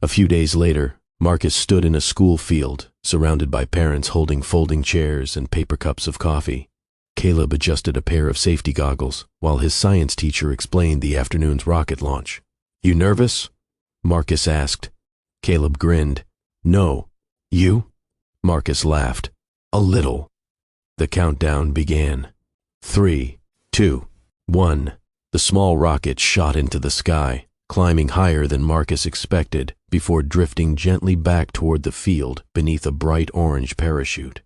[SPEAKER 1] A few days later, Marcus stood in a school field, surrounded by parents holding folding chairs and paper cups of coffee. Caleb adjusted a pair of safety goggles while his science teacher explained the afternoon's rocket launch. "You nervous?" Marcus asked. Caleb grinned. "No. You?" Marcus laughed. "A little." The countdown began. 3, 2, 1. The small rocket shot into the sky, climbing higher than Marcus expected before drifting gently back toward the field beneath a bright orange parachute.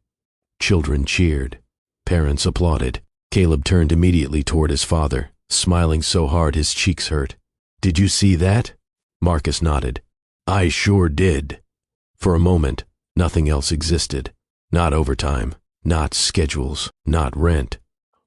[SPEAKER 1] Children cheered. Parents applauded. Caleb turned immediately toward his father, smiling so hard his cheeks hurt. "Did you see that?" Marcus nodded. "I sure did." For a moment, nothing else existed. Not overtime, not schedules, not rent.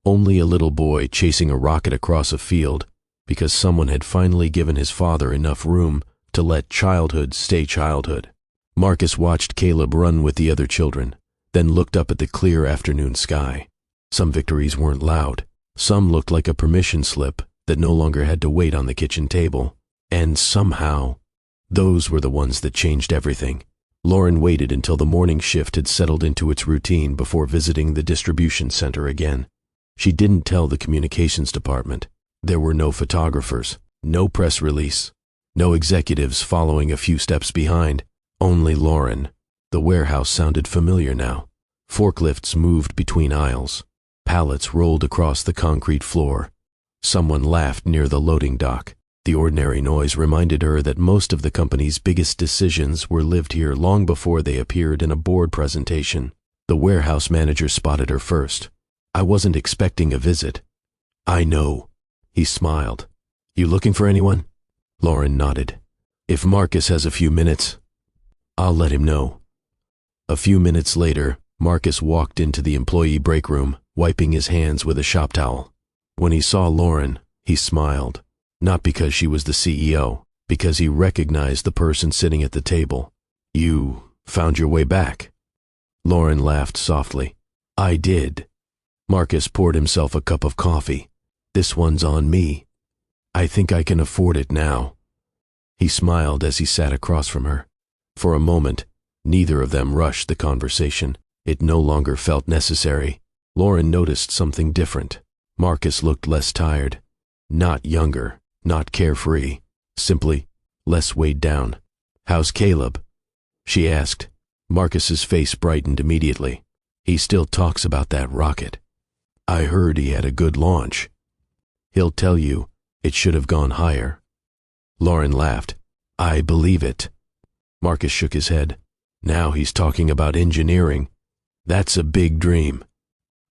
[SPEAKER 1] Only a little boy chasing a rocket across a field because someone had finally given his father enough room to let childhood stay childhood. Marcus watched Caleb run with the other children, then looked up at the clear afternoon sky. Some victories weren't loud. Some looked like a permission slip that no longer had to wait on the kitchen table. And somehow, those were the ones that changed everything. Lauren waited until the morning shift had settled into its routine before visiting the distribution center again. She didn't tell the communications department. There were no photographers, no press release, no executives following a few steps behind. Only Lauren. The warehouse sounded familiar now. Forklifts moved between aisles. Pallets rolled across the concrete floor. Someone laughed near the loading dock. The ordinary noise reminded her that most of the company's biggest decisions were lived here long before they appeared in a board presentation. The warehouse manager spotted her first. "I wasn't expecting a visit." "I know." He smiled. "You looking for anyone?" Lauren nodded. "If Marcus has a few minutes, I'll let him know." A few minutes later, Marcus walked into the employee break room, wiping his hands with a shop towel. When he saw Lauren, he smiled. Not because she was the CEO, because he recognized the person sitting at the table. "You found your way back?" Lauren laughed softly. "I did." Marcus poured himself a cup of coffee. "This one's on me. I think I can afford it now." He smiled as he sat across from her. For a moment, neither of them rushed the conversation. It no longer felt necessary. Lauren noticed something different. Marcus looked less tired. Not younger, not carefree. Simply less weighed down. "How's Caleb?" she asked. Marcus's face brightened immediately. "He still talks about that rocket. I heard he had a good launch. He'll tell you it should have gone higher." Lauren laughed. "I believe it." Marcus shook his head. "Now he's talking about engineering. That's a big dream."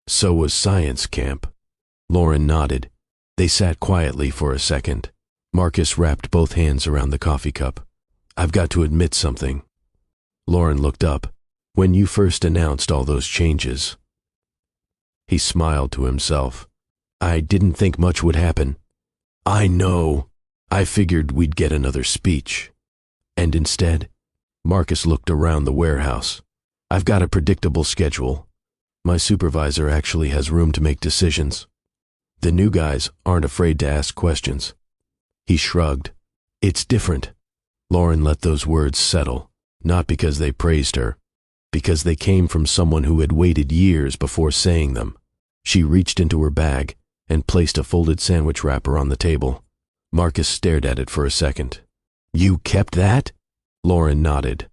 [SPEAKER 1] "So was science camp." Lauren nodded. They sat quietly for a second. Marcus wrapped both hands around the coffee cup. "I've got to admit something." Lauren looked up. "When you first announced all those changes..." He smiled to himself. "I didn't think much would happen." "I know. I figured we'd get another speech." And instead, Marcus looked around the warehouse. "I've got a predictable schedule. My supervisor actually has room to make decisions. The new guys aren't afraid to ask questions. He shrugged. It's different. Lauren let those words settle, not because they praised her, because they came from someone who had waited years before saying them. She reached into her bag and placed a folded sandwich wrapper on the table. Marcus stared at it for a second. You kept that? Lauren nodded.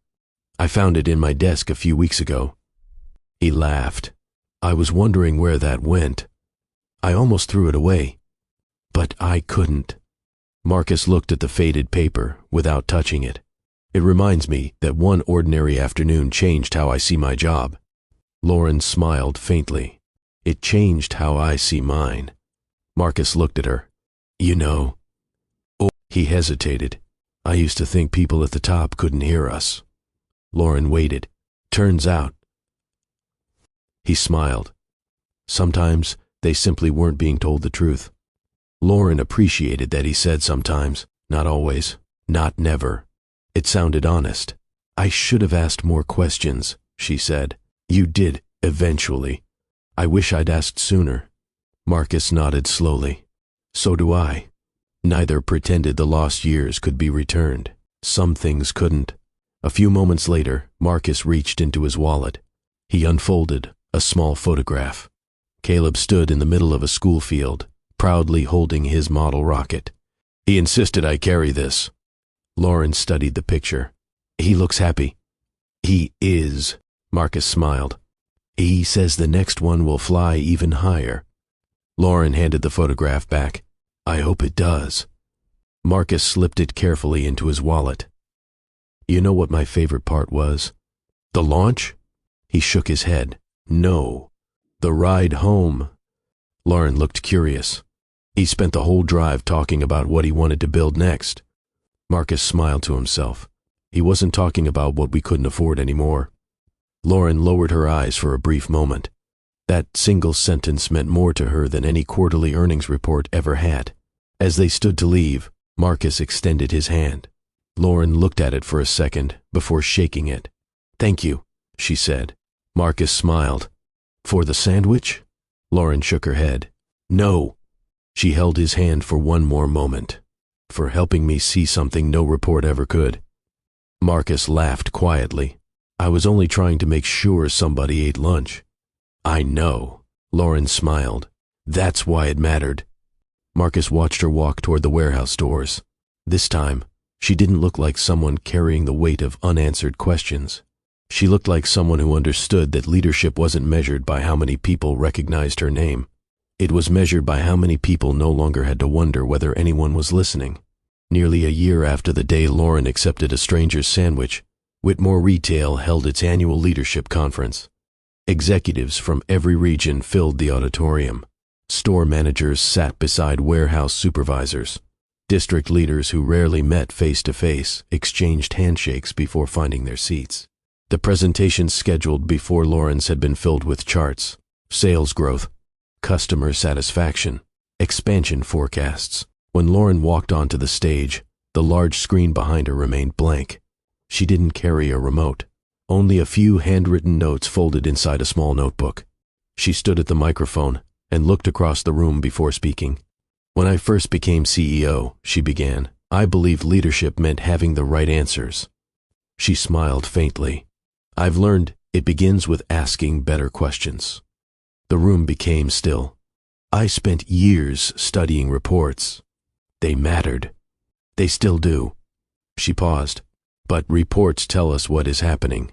[SPEAKER 1] I found it in my desk a few weeks ago. He laughed. I was wondering where that went. I almost threw it away, but I couldn't. Marcus looked at the faded paper without touching it. It reminds me that one ordinary afternoon changed how I see my job. Lauren smiled faintly. It changed how I see mine. Marcus looked at her. You know. Oh, he hesitated. I used to think people at the top couldn't hear us. Lauren waited. Turns out. He smiled. Sometimes they simply weren't being told the truth. Lauren appreciated that he said sometimes, not always, not never. It sounded honest. I should have asked more questions, she said. You did, eventually. I wish I'd asked sooner. Marcus nodded slowly. So do I. Neither pretended the lost years could be returned. Some things couldn't. A few moments later, Marcus reached into his wallet. He unfolded a small photograph. Caleb stood in the middle of a school field, proudly holding his model rocket. He insisted I carry this. Lauren studied the picture. He looks happy. He is, Marcus smiled. He says the next one will fly even higher. Lauren handed the photograph back. I hope it does. Marcus slipped it carefully into his wallet. You know what my favorite part was? The launch? He shook his head. No. The ride home. Lauren looked curious. He spent the whole drive talking about what he wanted to build next. Marcus smiled to himself. He wasn't talking about what we couldn't afford anymore. Lauren lowered her eyes for a brief moment. That single sentence meant more to her than any quarterly earnings report ever had. As they stood to leave, Marcus extended his hand. Lauren looked at it for a second before shaking it. Thank you, she said. Marcus smiled. For the sandwich? Lauren shook her head. No. She held his hand for one more moment. For helping me see something no report ever could. Marcus laughed quietly. I was only trying to make sure somebody ate lunch. I know. Lauren smiled. That's why it mattered. Marcus watched her walk toward the warehouse doors. This time, she didn't look like someone carrying the weight of unanswered questions. She looked like someone who understood that leadership wasn't measured by how many people recognized her name. It was measured by how many people no longer had to wonder whether anyone was listening. Nearly a year after the day Lauren accepted a stranger's sandwich, Whitmore Retail held its annual leadership conference. Executives from every region filled the auditorium. Store managers sat beside warehouse supervisors. District leaders who rarely met face-to-face exchanged handshakes before finding their seats. The presentations scheduled before Lauren's had been filled with charts, sales growth, customer satisfaction, expansion forecasts. When Lauren walked onto the stage, the large screen behind her remained blank. She didn't carry a remote. Only a few handwritten notes folded inside a small notebook. She stood at the microphone and looked across the room before speaking. When I first became CEO, she began, I believed leadership meant having the right answers. She smiled faintly. I've learned it begins with asking better questions. The room became still. I spent years studying reports. They mattered. They still do. She paused. But reports tell us what is happening.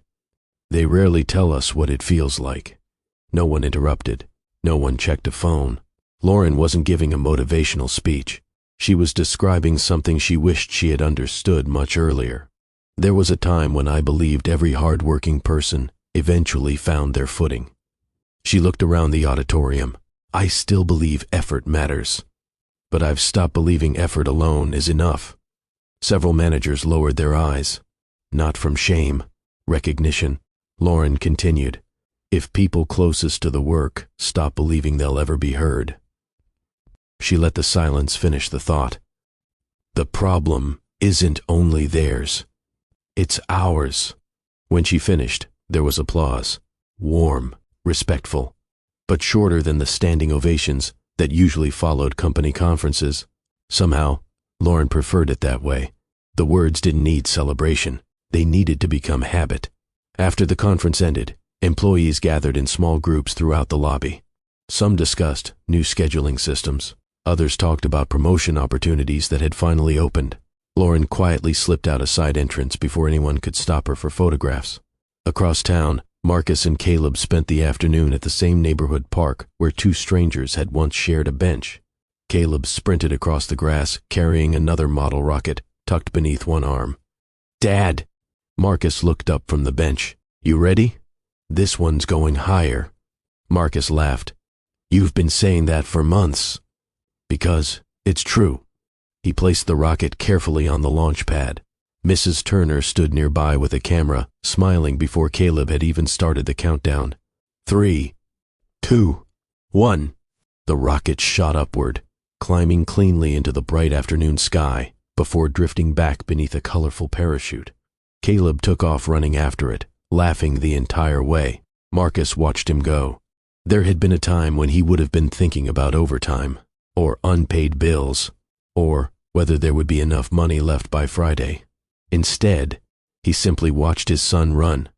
[SPEAKER 1] They rarely tell us what it feels like. No one interrupted. No one checked a phone. Lauren wasn't giving a motivational speech. She was describing something she wished she had understood much earlier. There was a time when I believed every hard-working person eventually found their footing. She looked around the auditorium. I still believe effort matters. But I've stopped believing effort alone is enough. Several managers lowered their eyes. Not from shame, recognition. Lauren continued. If people closest to the work stop believing they'll ever be heard. She let the silence finish the thought. The problem isn't only theirs. It's ours. When she finished, there was applause. Warm, respectful. But shorter than the standing ovations, that usually followed company conferences. Somehow, Lauren preferred it that way. The words didn't need celebration. They needed to become habit. After the conference ended, employees gathered in small groups throughout the lobby. Some discussed new scheduling systems. Others talked about promotion opportunities that had finally opened. Lauren quietly slipped out a side entrance before anyone could stop her for photographs. Across town, Marcus and Caleb spent the afternoon at the same neighborhood park where two strangers had once shared a bench. Caleb sprinted across the grass, carrying another model rocket tucked beneath one arm. "Dad!" Marcus looked up from the bench. "You ready? This one's going higher." Marcus laughed. "You've been saying that for months." "Because it's true." He placed the rocket carefully on the launch pad. Mrs. Turner stood nearby with a camera, smiling before Caleb had even started the countdown. 3, 2, 1. The rocket shot upward, climbing cleanly into the bright afternoon sky before drifting back beneath a colorful parachute. Caleb took off running after it, laughing the entire way. Marcus watched him go. There had been a time when he would have been thinking about overtime, or unpaid bills, or whether there would be enough money left by Friday. Instead, he simply watched his son run.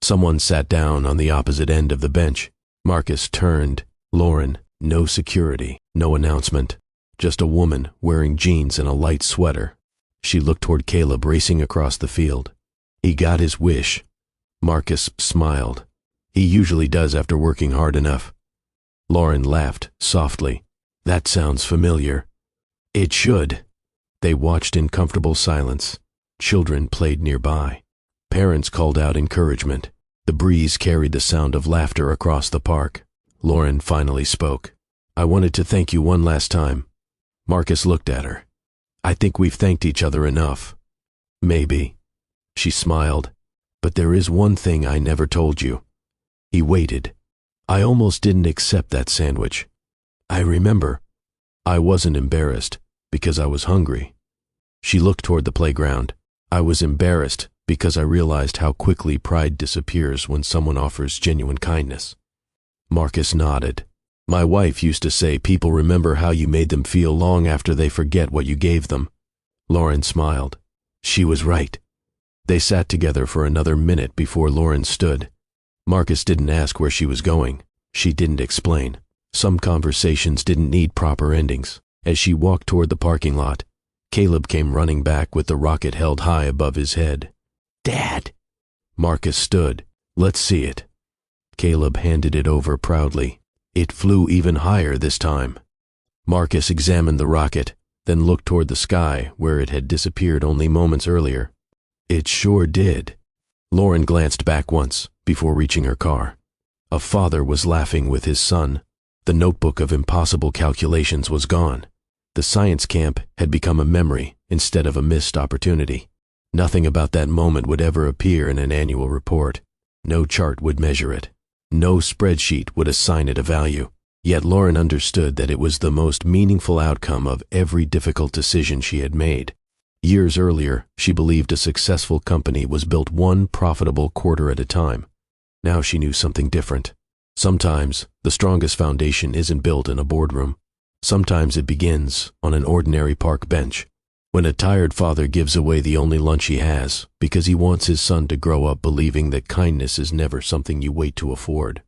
[SPEAKER 1] Someone sat down on the opposite end of the bench. Marcus turned. Lauren, no security, no announcement. Just a woman wearing jeans and a light sweater. She looked toward Caleb racing across the field. He got his wish. Marcus smiled. He usually does after working hard enough. Lauren laughed softly. "That sounds familiar." "It should." They watched in comfortable silence. Children played nearby. Parents called out encouragement. The breeze carried the sound of laughter across the park. Lauren finally spoke. "I wanted to thank you one last time." Marcus looked at her. "I think we've thanked each other enough." "Maybe." She smiled. "But there is one thing I never told you." He waited. "I almost didn't accept that sandwich. I remember. I wasn't embarrassed because I was hungry." She looked toward the playground. "I was embarrassed because I realized how quickly pride disappears when someone offers genuine kindness." Marcus nodded. "My wife used to say people remember how you made them feel long after they forget what you gave them." Lauren smiled. She was right. They sat together for another minute before Lauren stood. Marcus didn't ask where she was going. She didn't explain. Some conversations didn't need proper endings. As she walked toward the parking lot, Caleb came running back with the rocket held high above his head. "Dad!" Marcus stood. "Let's see it." Caleb handed it over proudly. It flew even higher this time. Marcus examined the rocket, then looked toward the sky where it had disappeared only moments earlier. It sure did. Lauren glanced back once before reaching her car. A father was laughing with his son. The notebook of impossible calculations was gone. The science camp had become a memory instead of a missed opportunity. Nothing about that moment would ever appear in an annual report. No chart would measure it. No spreadsheet would assign it a value. Yet Lauren understood that it was the most meaningful outcome of every difficult decision she had made. Years earlier, she believed a successful company was built one profitable quarter at a time. Now she knew something different. Sometimes, the strongest foundation isn't built in a boardroom. Sometimes it begins on an ordinary park bench, when a tired father gives away the only lunch he has because he wants his son to grow up believing that kindness is never something you wait to afford.